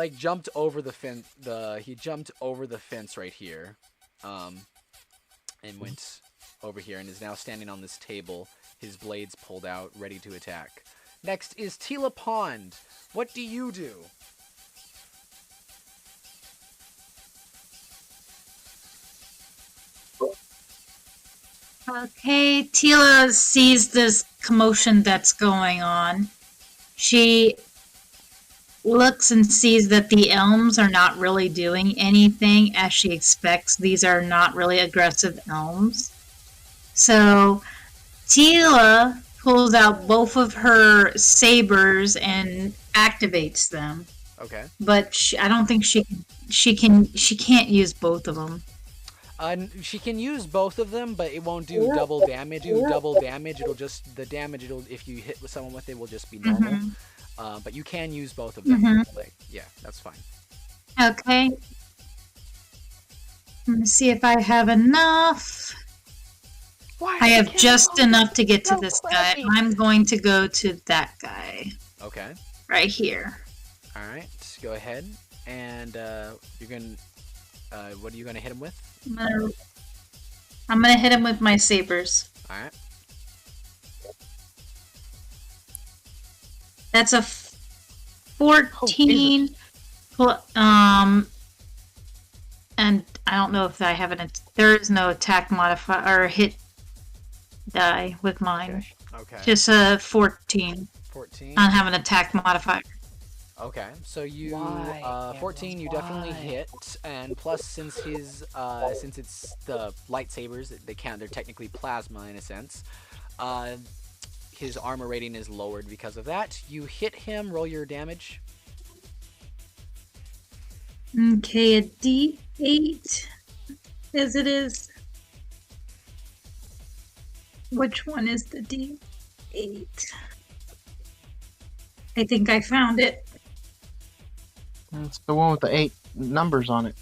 jumped over the fence. He jumped over the fence right here, and went over here and is now standing on this table. His blades pulled out, ready to attack. Next is Tela Pond. What do you do? Okay, Tela sees this commotion that's going on. She looks and sees that the elms are not really doing anything as she expects. These are not really aggressive elms. So Tela pulls out both of her sabers and activates them. Okay. But I don't think she can't use both of them. She can use both of them, but it won't do double damage. It'll just if you hit someone with it will just be normal. But you can use both of them. Like, yeah, that's fine. Okay. Let me see if I have enough. I have just enough to get to this guy. I'm going to go to that guy. Okay. Right here. All right. Go ahead. And you're gonna. What are you gonna hit him with? I'm gonna hit him with my sabers. All right. That's a 14. And I don't know if I have there is no attack modifier or hit die with mine. Okay. Just a 14. 14. I don't have an attack modifier. Okay, so you 14 you definitely hit, and plus since his since it's the lightsabers, they're technically plasma in a sense. His armor rating is lowered because of that. You hit him, roll your damage. Okay, a D8 as it is. Which one is the D8? I think I found it. It's the one with the 8 numbers on it.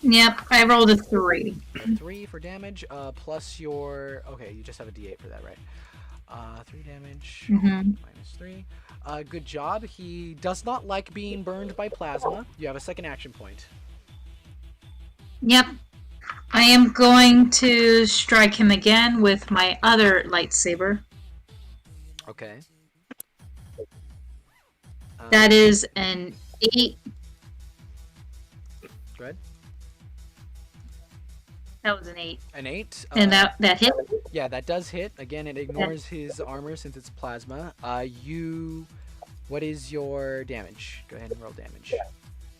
Yep, I rolled a 3. 3 for damage, plus your... Okay, you just have a D8 for that, right? 3 damage, -3. Good job. He does not like being burned by plasma. You have a second action point. Yep. I am going to strike him again with my other lightsaber. Okay. That is an 8. Good. That was an 8. An 8. And that hit? Yeah, that does hit. Again, it ignores his armor since it's plasma. What is your damage? Go ahead and roll damage.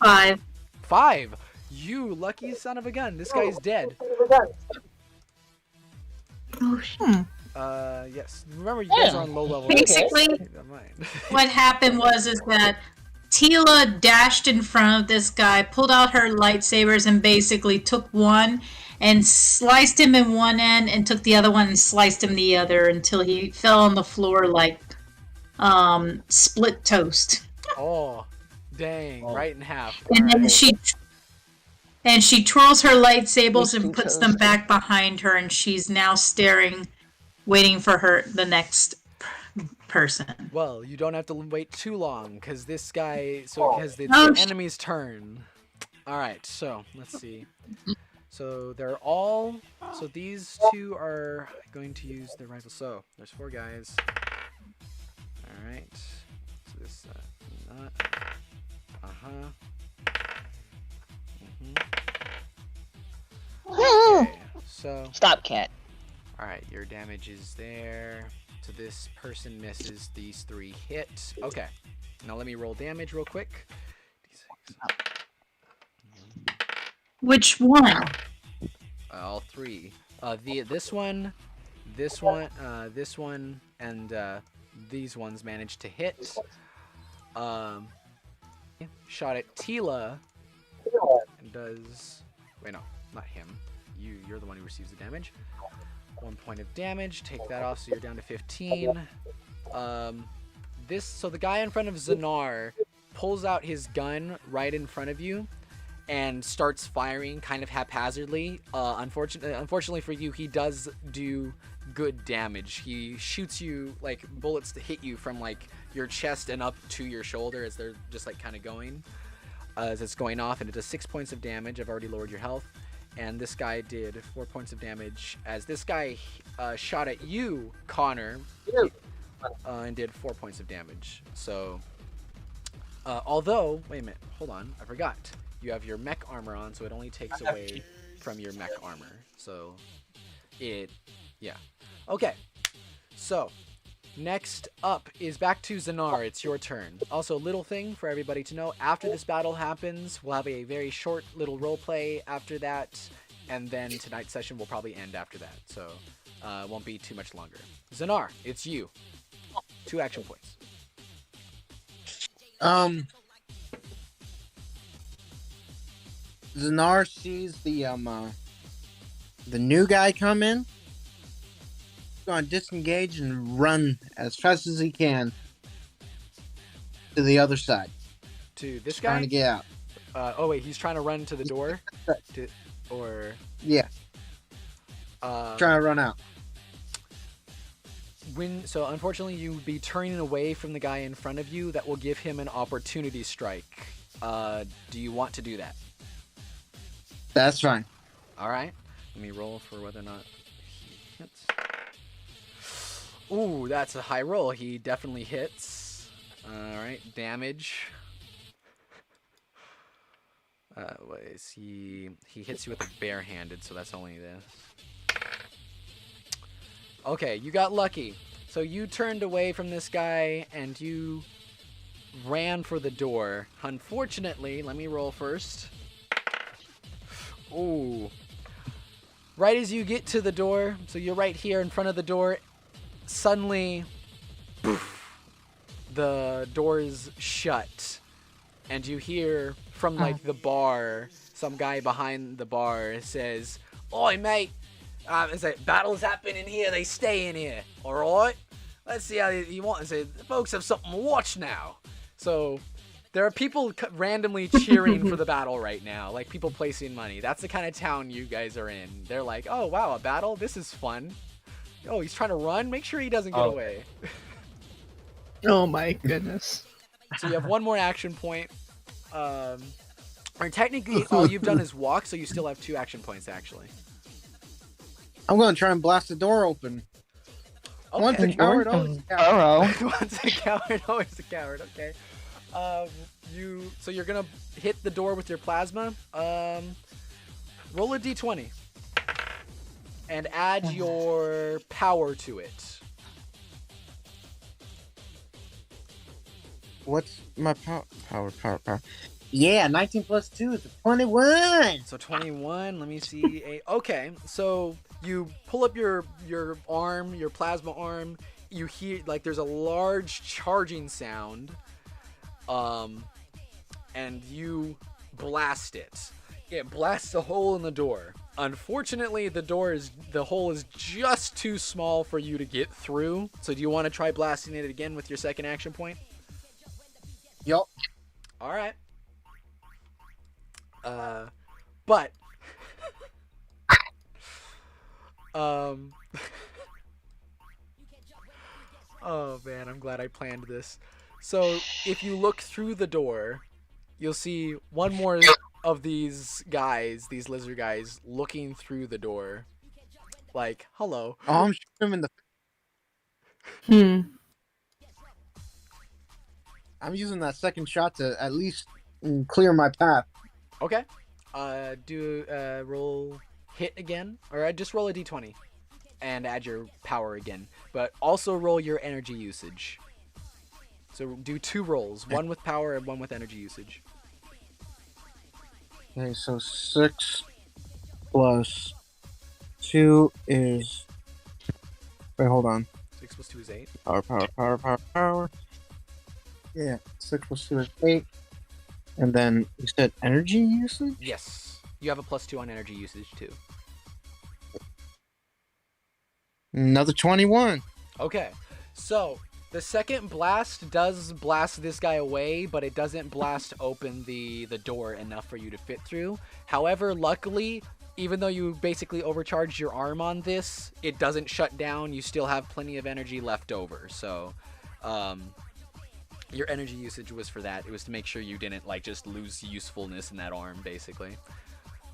5. 5? You lucky son of a gun. This guy's dead. Oh, shit. Yes. Remember, you guys are on low level. Basically, what happened was that Tela dashed in front of this guy, pulled out her lightsabers, and basically took one and sliced him in one end, and took the other one and sliced him the other until he fell on the floor like split toast. Oh, dang! Right in half. And then she twirls her lightsabers and puts toast. them back behind her, and she's now staring, waiting for the next person. Well, you don't have to wait too long because this guy. So because it's Oh, the enemy's turn. All right. So let's see. So they're all. So these two are going to use their rifles. So there's 4 guys. All right. So this. Not. Okay. So. Stop, cat. All right. Your damage is there. So this person misses. These 3 hit. Okay. Now let me roll damage real quick. D6. which one? All 3. This one, and these ones managed to hit. Shot at Tela. And does. Wait, no, not him. You're the one who receives the damage. 1 point of damage. Take that off, so you're down to 15. So the guy in front of Xanar pulls out his gun right in front of you and starts firing kind of haphazardly. Unfortunately for you, he does do good damage. He shoots you like bullets to hit you from like your chest and up to your shoulder as they're just like kind of going as it's going off, and it does 6 points of damage. I've already lowered your health. And this guy did 4 points of damage as this guy shot at you, Connor, and did 4 points of damage. So, although, wait a minute, hold on, I forgot. You have your mech armor on, so it only takes away from your mech armor. So, yeah. Okay, so next up is back to Xanar. It's your turn. Also, little thing for everybody to know, after this battle happens, we'll have a very short little role play after that, and then tonight's session will probably end after that. So, it won't be too much longer. Xanar, it's you. 2 action points. Xanar sees the new guy come in. He's gonna disengage and run as fast as he can to the other side. To this Trying to guy? get out. Oh wait, he's trying to run to the door? Yeah, trying to run out. So unfortunately you would be turning away from the guy in front of you. That will give him an opportunity strike. Do you want to do that? That's fine. Alright. Let me roll for whether or not he hits. Ooh, that's a high roll. He definitely hits. Alright, damage. What is he hits you with a barehanded, so that's only this. Okay, you got lucky. So you turned away from this guy and you ran for the door. Unfortunately, let me roll first. Ooh. Right as you get to the door, so you're right here in front of the door, suddenly poof, the door's shut. And you hear from like the bar, some guy behind the bar says, "Oi, mate. It's like, battles happen in here, they stay in here. Alright? Let's see how you want to say. Folks have something to watch now." So, there are people randomly cheering for the battle right now. Like, people placing money. That's the kind of town you guys are in. They're like, "Oh, wow, a battle? This is fun. Oh, he's trying to run? Make sure he doesn't get away." Oh my goodness. So, you have 1 more action point. Or technically, all you've done is walk, so you still have 2 action points, actually. I'm gonna try and blast the door open. Okay. Once a coward, always a coward. Oh. Once a coward, always a coward. Okay. So you're gonna hit the door with your plasma. Roll a d20 and add your power to it. What's my power? Yeah, 19 plus 2 is 21. So 21. Let me see. Okay. So you pull up your arm, your plasma arm. You hear like there's a large charging sound. And you blast it. It blasts a hole in the door. Unfortunately, the hole is just too small for you to get through. So do you want to try blasting it again with your second action point? Yup. All right. But Oh man, I'm glad I planned this. So if you look through the door, you'll see one more of these guys, these lizard guys, looking through the door. Like, hello. Oh, I'm shooting him in the. Hmm. I'm using that second shot to at least clear my path. Okay. Do roll hit again, or just roll a d20 and add your power again. But also roll your energy usage. So do 2 rolls, one with power and one with energy usage. Okay, so 6 plus 2 is. Wait, hold on. 6 plus 2 is 8. Power. Yeah, 6 plus 2 is 8. And then you said energy usage? Yes. You have a +2 on energy usage too. Another 21. Okay. So the second blast does blast this guy away, but it doesn't blast open the door enough for you to fit through. However, luckily, even though you basically overcharged your arm on this, it doesn't shut down. You still have plenty of energy left over. So, your energy usage was for that. It was to make sure you didn't like just lose usefulness in that arm, basically.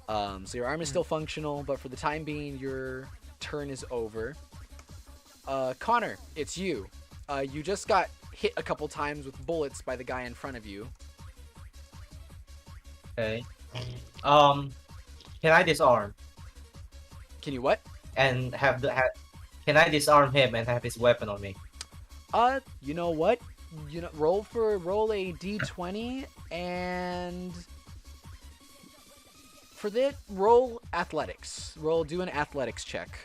So your arm is still functional, but for the time being, your turn is over. Connor, it's you. You just got hit a couple times with bullets by the guy in front of you. Okay. Can I disarm Can you what? and have can I disarm him and have his weapon on me? You know what? Roll a d20 and for that roll athletics. Do an athletics check.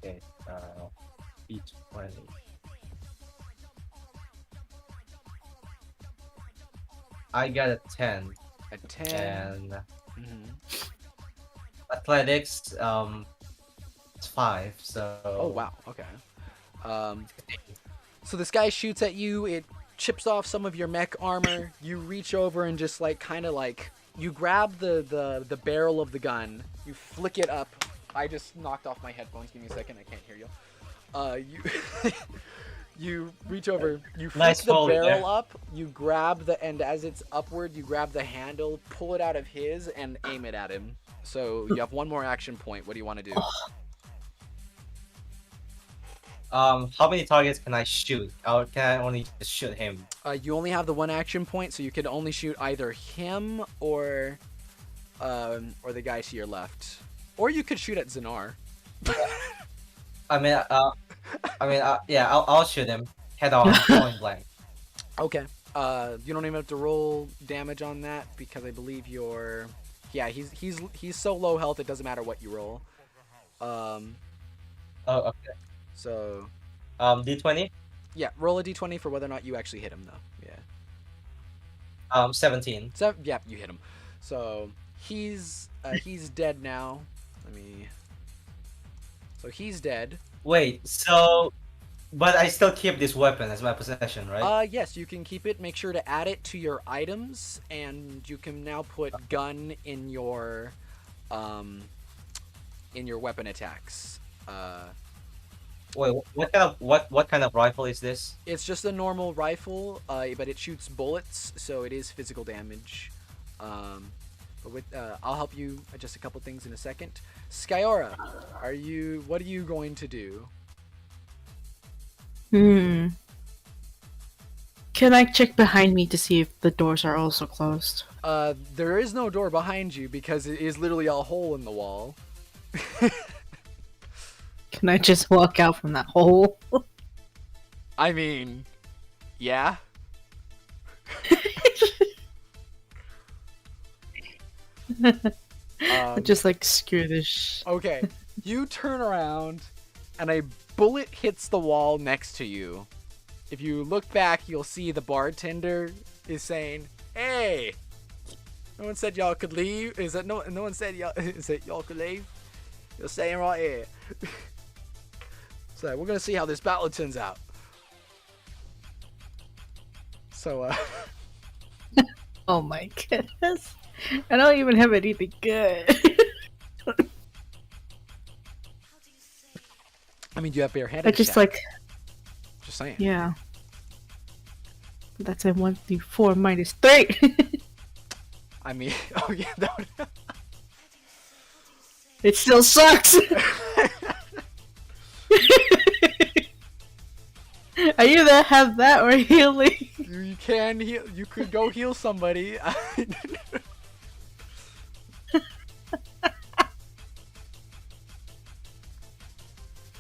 Okay. D20. I got a 10 A 10. and Mhm. athletics it's 5. So. Oh wow. Okay. So this guy shoots at you. It chips off some of your mech armor. You reach over and just like kind of like you grab the barrel of the gun. You flick it up. I just knocked off my headphones. Give me a second. I can't hear you. You you reach over. You flick Nice the foley barrel there. up. You grab the and as it's upward, you grab the handle, pull it out of his, and aim it at him. So you have one more action point. What do you want to do? How many targets can I shoot? Or can I only just shoot him? You only have the one action point, so you can only shoot either him or the guy to your left, or you could shoot at Xanar. Yeah, I'll shoot him head on, point blank. Okay. You don't even have to roll damage on that because I believe you're. Yeah, he's so low health it doesn't matter what you roll. Oh, okay. So. D20. Yeah, roll a d20 for whether or not you actually hit him though. Yeah. 17. So yeah, you hit him. So he's dead now. So he's dead. Wait, so, but I still keep this weapon as my possession, right? Yes, you can keep it. Make sure to add it to your items, and you can now put gun in your weapon attacks. Wait, what kind of rifle is this? It's just a normal rifle, but it shoots bullets, so it is physical damage. I'll help you adjust a couple things in a second. Skyaura, what are you going to do? Can I check behind me to see if the doors are also closed? There is no door behind you because it is literally a hole in the wall. Can I just walk out from that hole? I mean, yeah. Just like screw this. Okay, you turn around, and a bullet hits the wall next to you. If you look back, you'll see the bartender is saying, "Hey, no one said y'all could leave. Is that no one said y'all? Is it y'all could leave? You're staying right here." So we're gonna see how this battle turns out. So Oh my goodness. I don't even have anything good. I mean, you have barehanded I just attack. like, Just saying. yeah. That's a 1d4 minus 3. I mean, oh yeah, that would... It still sucks. I either have that or healing. You can heal. You could go heal somebody. I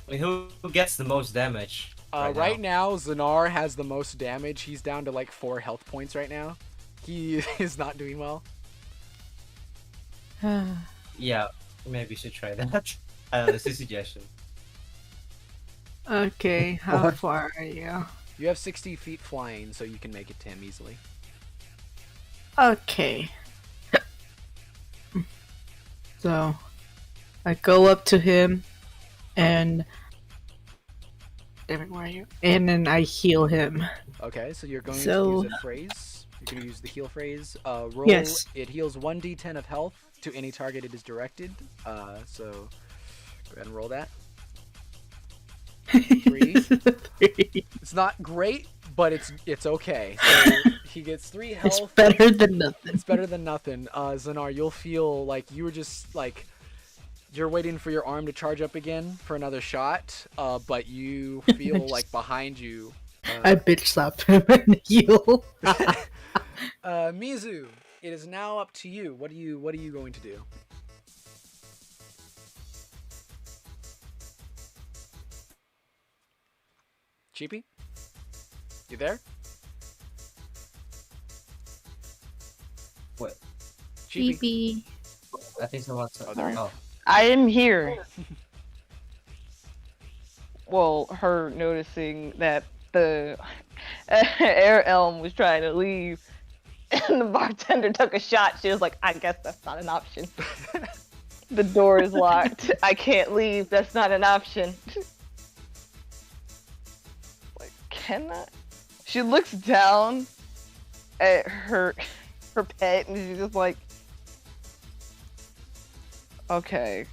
mean, who gets the most damage? Right now, Xanar has the most damage. He's down to like 4 health points right now. He is not doing well. Yeah, maybe you should try that. That's a suggestion. Okay, how far are you? You have 60 feet flying, so you can make it to him easily. Okay. So, I go up to him, and... David, where are you? And then I heal him. Okay, so you're going So- to use a phrase. You're going to use the heal phrase. Roll. Yes. It heals 1d10 of health to any target it is directed. So go ahead and roll that. 3. It's not great, but it's okay. So he gets 3 health. It's better than nothing. It's better than nothing. Xanar, you'll feel like you were just like you're waiting for your arm to charge up again for another shot, but you feel like behind you. I bitch slapped him and heal. Mizu, it is now up to you. What are you going to do? Cheapie? You there? What? Cheapie. I think someone's. Oh, there we go. I am here. Well, her noticing that the air elm was trying to leave, and the bartender took a shot. She was like, "I guess that's not an option. The door is locked. I can't leave. That's not an option." Like, can I? She looks down at her pet, and she's just like, "Okay.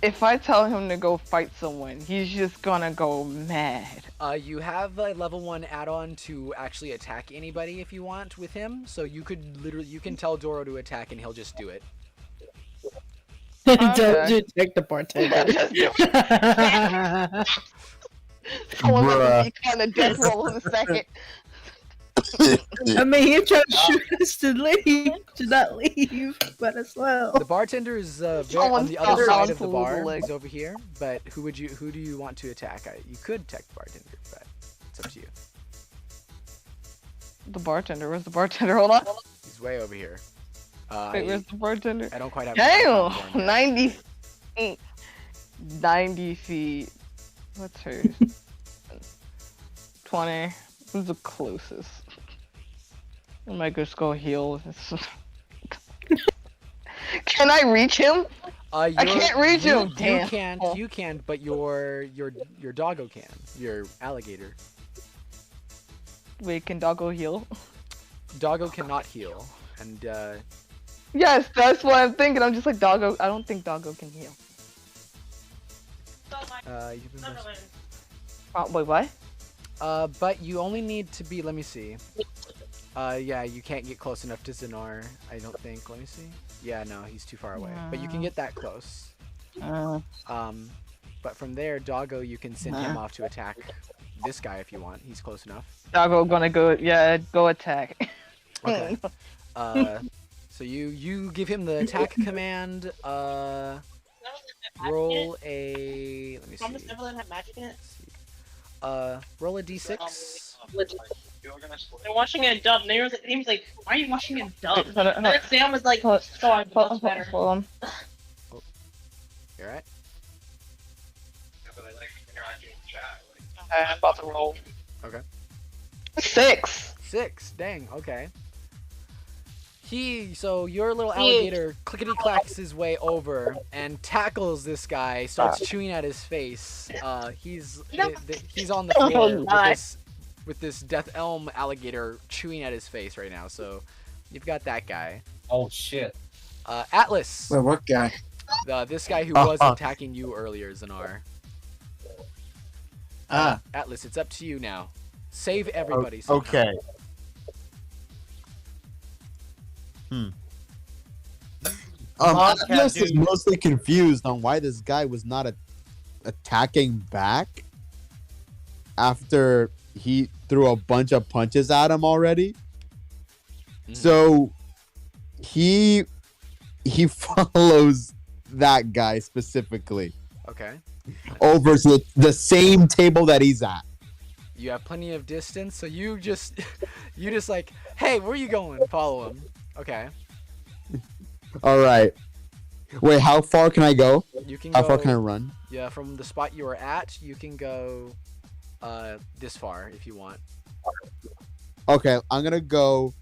If I tell him to go fight someone, he's just gonna go mad." You have a level 1 add-on to actually attack anybody if you want with him, so you can tell Doro to attack and he'll just do it. Don't you take the bartender. Someone's gonna Bruh. be kind of death roll in a second. I mean, he tried to shoot us to leave, to not leave, but as well. The bartender is on Someone's the other got side of the a bar. leg. He's over here. But who do you want to attack? You could attack the bartender, but it's up to you. The bartender? Where's the bartender? Hold on. He's way over here. Wait, where's the bartender? I don't quite have. Damn! for him yet. 90 feet. 90 feet. What's hers? 20. Who's the closest? I might just go heal. Can I reach him? I can't reach him. You Damn. can't. You can't. But your doggo can. Your alligator. Wait, can doggo heal? Doggo cannot heal. And Yes, that's what I'm thinking. I'm just like, doggo. I don't think doggo can heal. you've been Wait, what? but you only need to be. Let me see. Yeah, you can't get close enough to Xanar. I don't think. Let me see. Yeah, no, he's too far away. But you can get that close. But from there, Doggo, you can send him off to attack this guy if you want. He's close enough. Doggo gonna go. Yeah, go attack. Okay. So you give him the attack command. Roll a. Let me see. Roll a d6. They're watching a dub. And he was like, "Why are you watching a dub?" Hold on, And then Sam was like, hold "So I on, know better." hold on. You alright? I'm about to roll. Okay. 6. 6. Dang. Okay. So your little alligator clickety clacks his way over and tackles this guy. Starts chewing at his face. He's on the floor with this Death Elm alligator chewing at his face right now. So you've got that guy. Oh shit. Atlas. Wait, what guy? This guy who was attacking you earlier, Xanar. Atlas, it's up to you now. Save everybody. Somehow. Okay. Mom can't Atlas is do- mostly confused on why this guy was not attacking back after he threw a bunch of punches at him already. So he follows that guy specifically Okay. over to the same table that he's at. You have plenty of distance, so you just like, hey, where are you going? Follow him. Okay. All right. Wait, how far can I go? You can How go. far can I run? Yeah, from the spot you were at, you can go this far if you want. Okay, I'm gonna go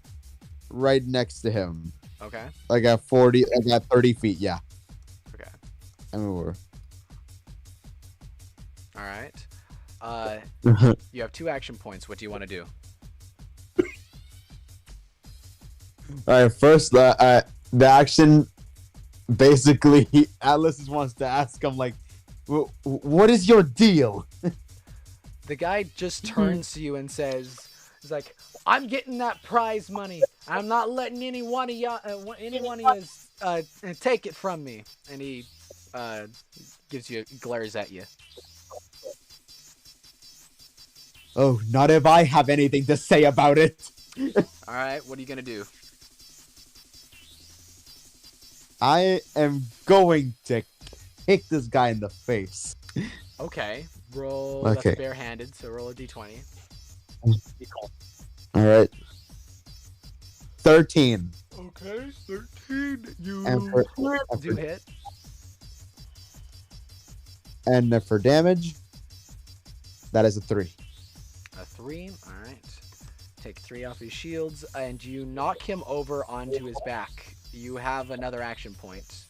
right next to him. Okay. Like at 40, like at 30 feet. Yeah. Okay. I mean, we're... All right. You have 2 action points. What do you want to do? All right. First, the action. Basically, Atlas just wants to ask him like, "What is your deal?" The guy just turns to you and says, "He's like, I'm getting that prize money. I'm not letting any one of you take it from me." And he glares at you. Oh, not if I have anything to say about it. All right. What are you gonna do? I am going to kick this guy in the face. Okay. Roll. Okay. That's barehanded, so roll a d20. All right. 13. Okay, 13. You And for, do hit. and for damage, that is a 3. A 3. All right. Take 3 off his shields, and you knock him over onto his back. You have another action point.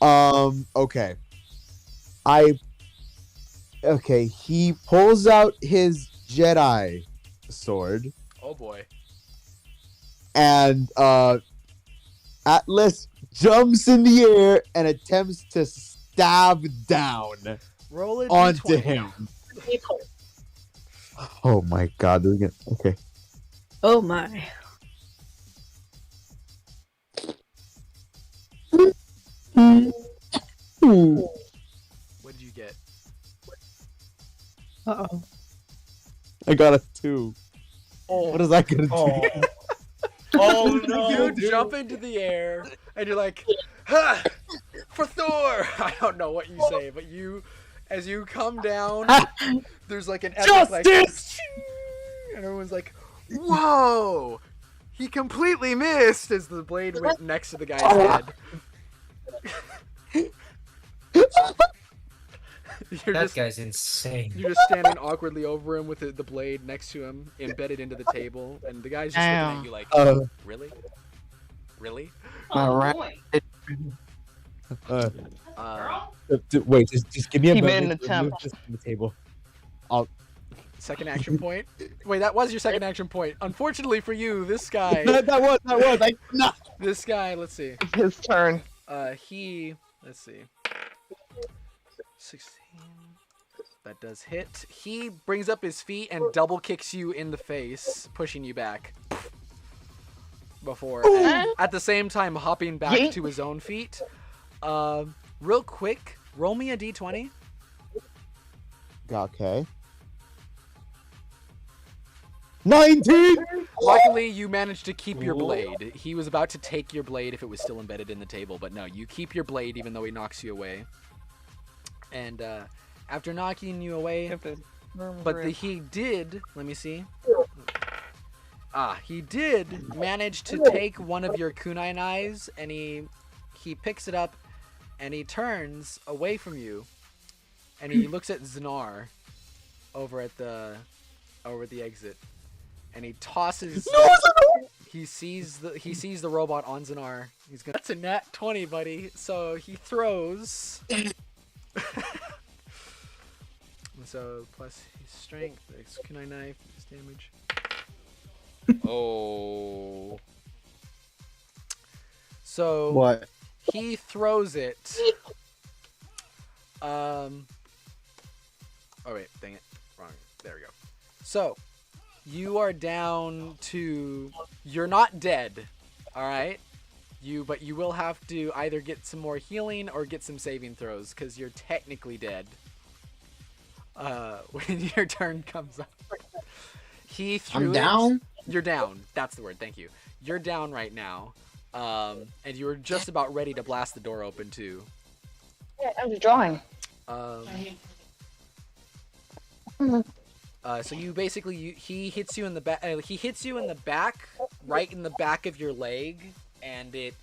Okay. Okay, he pulls out his Jedi sword, Oh boy. and Atlas jumps in the air and attempts to stab down Roll a onto d20. him. Oh my god, they're gonna... Okay. Oh my. What did you get? Uh-oh. I got a 2. Oh. What is that gonna do? Oh. Oh no! You dude. jump into the air, and you're like, ha! For Thor! I don't know what you say, but as you come down, there's like an epic, like, Justice! and everyone's like, whoa! He completely missed as the blade went next to the guy's head. That guy's insane. You're just standing awkwardly over him with the blade next to him, embedded into the table, and the guy's just looking at you like, really? Really? Oh, Alright. boy. Wait, just give me a He made moment. an attempt. Remove this from the table. Second action point? Wait, that was your second action point. Unfortunately for you, this guy, that was. this guy, let's see. His turn. Let's see. 16. That does hit. He brings up his feet and double kicks you in the face, pushing you back. Before, and at the same time, hopping back Yeet. to his own feet. Real quick, roll me a d20. Okay. 19. Luckily, you managed to keep your blade. He was about to take your blade if it was still embedded in the table, but no, you keep your blade even though he knocks you away. And after knocking you away, he did. Let me see. He did manage to take one of your kunai knives, and he picks it up, and he turns away from you, and he looks at Xanar over the exit, and he tosses. He sees the robot on Xanar. That's a nat 20, buddy. So he throws. So plus his strength, his kunai knife, his damage. Oh. So What? he throws it. Oh wait, dang it, wrong. There we go. So, you are down to. You're not dead, all right. But you will have to either get some more healing or get some saving throws because you're technically dead. When your turn comes up, he threw I'm it. down. You're down. That's the word. Thank you. You're down right now, and you were just about ready to blast the door open too. Yeah, I was drawing. So you basically he hits you in the back. He hits you in the back, right in the back of your leg, and it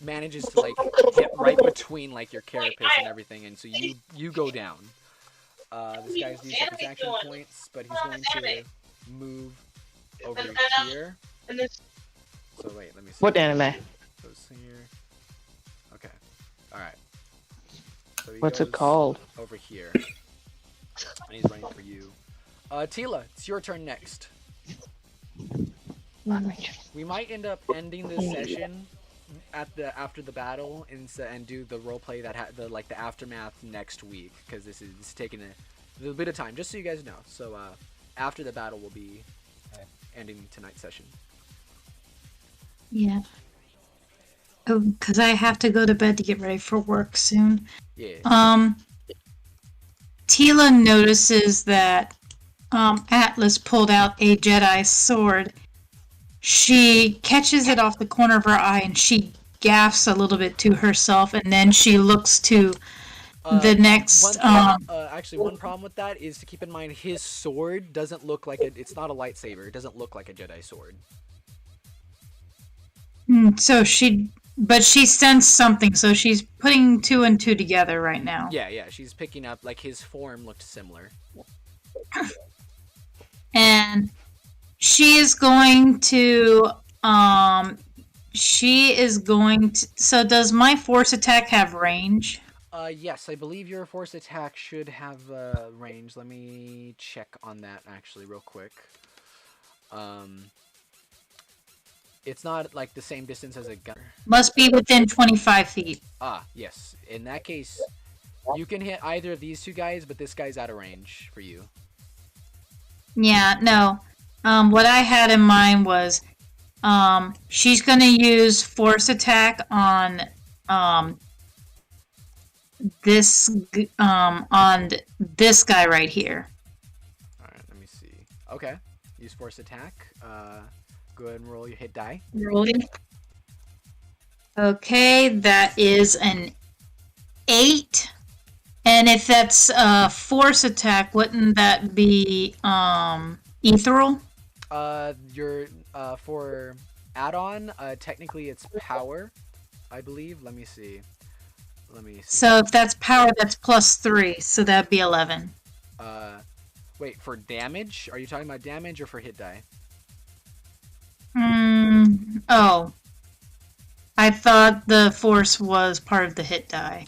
manages to like hit right between like your carapace and everything, and so you go down. This guy's used up his action points, but he's going to move over here. So wait, let me see. What anime? Goes here. Okay. All right. So he What's it goes called? Over here. And he's running for you. Tela, it's your turn next. We might end up ending this session after the battle and do the roleplay the aftermath next week because this is taking a little bit of time, just so you guys know. So after the battle, we'll be ending tonight's session. Yeah. Oh, because I have to go to bed to get ready for work soon. Yeah. Tela notices that Atlas pulled out a Jedi sword. She catches it off the corner of her eye and she gasps a little bit to herself, and then she looks to the next. Actually, one problem with that is to keep in mind his sword doesn't look like it's not a lightsaber. It doesn't look like a Jedi sword. But she sensed something, so she's putting two and two together right now. Yeah, she's picking up like his form looked similar. And she is going to so does my force attack have range? Yes, I believe your force attack should have range. Let me check on that actually real quick. It's not like the same distance as a gunner. Must be within 25 feet. Ah, yes. In that case, you can hit either of these two guys, but this guy's out of range for you. Yeah, no. What I had in mind was she's going to use force attack on this guy right here. All right, let me see. Okay. Use force attack. Go ahead and roll your hit die. Rolling. Okay, that is an 8. And if that's force attack, wouldn't that be ethereal? Your for add-on, technically it's power, I believe. Let me see. So if that's power, that's +3, so that'd be 11. Wait, for damage? Are you talking about damage or for hit die? Oh. I thought the force was part of the hit die.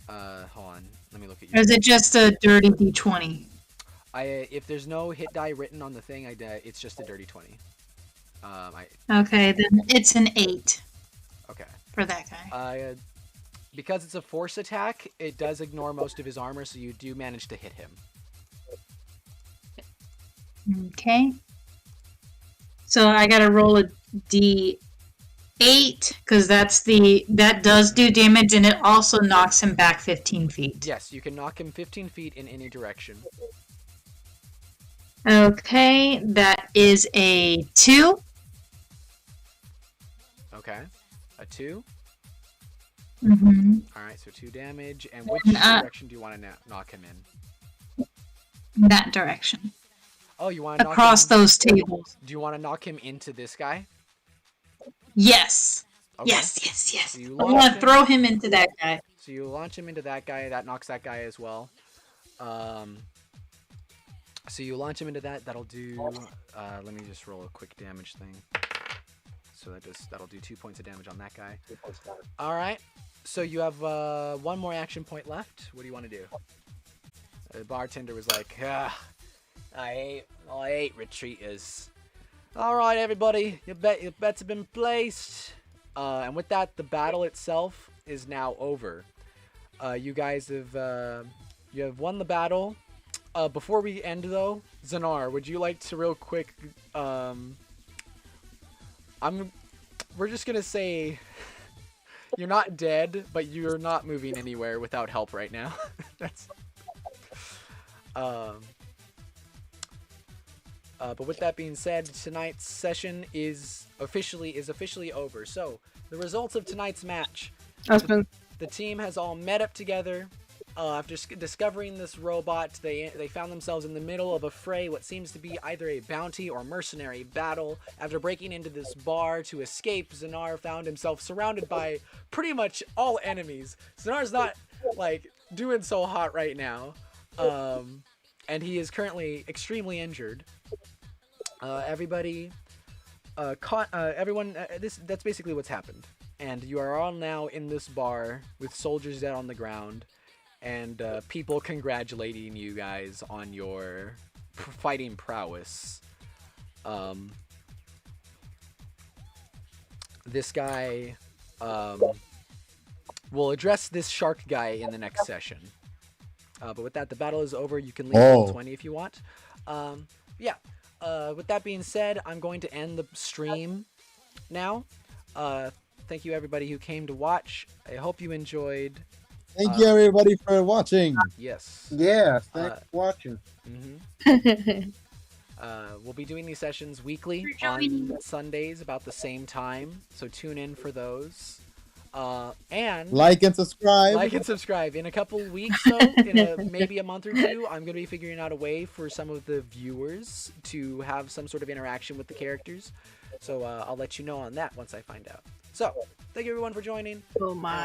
Hold on. Let me look at you. Or is it just a dirty d20? If there's no hit die written on the thing, it's just a dirty 20. Okay, then it's an 8. Okay. For that guy. Because it's a force attack, it does ignore most of his armor, so you do manage to hit him. Okay. So I gotta roll a d8 because that does do damage, and it also knocks him back 15 feet. Yes, you can knock him 15 feet in any direction. Okay, that is a 2. Okay, a 2. Mm-hmm. All right, so 2 damage. And which direction do you want to knock him in? That direction. Oh, you want to across those tables. Do you want to knock him into this guy? Yes. Okay. Yes. So I want to throw him into that guy. So you launch him into that guy. That knocks that guy as well. So you launch him into that. That'll do. Let me just roll a quick damage thing. So that'll do 2 points of damage on that guy. All right. So you have 1 more action point left. What do you want to do? The bartender was like, I hate retreaters. All right, everybody, your bets have been placed. And with that, the battle itself is now over. You guys have you have won the battle. Before we end though, Xanar, would you like to real quick? We're just gonna say you're not dead, but you're not moving anywhere without help right now. That's. But with that being said, tonight's session is officially over. So the results of tonight's match. The team has all met up together. After discovering this robot, they found themselves in the middle of a fray, what seems to be either a bounty or mercenary battle. After breaking into this bar to escape, Xanar found himself surrounded by pretty much all enemies. Xanar's not, like, doing so hot right now. And he is currently extremely injured. Everyone, that's basically what's happened. And you are all now in this bar with soldiers dead on the ground. And people congratulating you guys on your fighting prowess. This guy will address this shark guy in the next session. But with that, the battle is over. You can leave level 20 if you want. Yeah. With that being said, I'm going to end the stream now. Thank you everybody who came to watch. I hope you enjoyed. Thank you everybody for watching. Yes. Yeah, thanks for watching. We'll be doing these sessions weekly on Sundays about the same time, so tune in for those. And like and subscribe. Like and subscribe. In a couple weeks, though, in maybe a month or two, I'm going to be figuring out a way for some of the viewers to have some sort of interaction with the characters. So I'll let you know on that once I find out. So, thank you everyone for joining. Oh my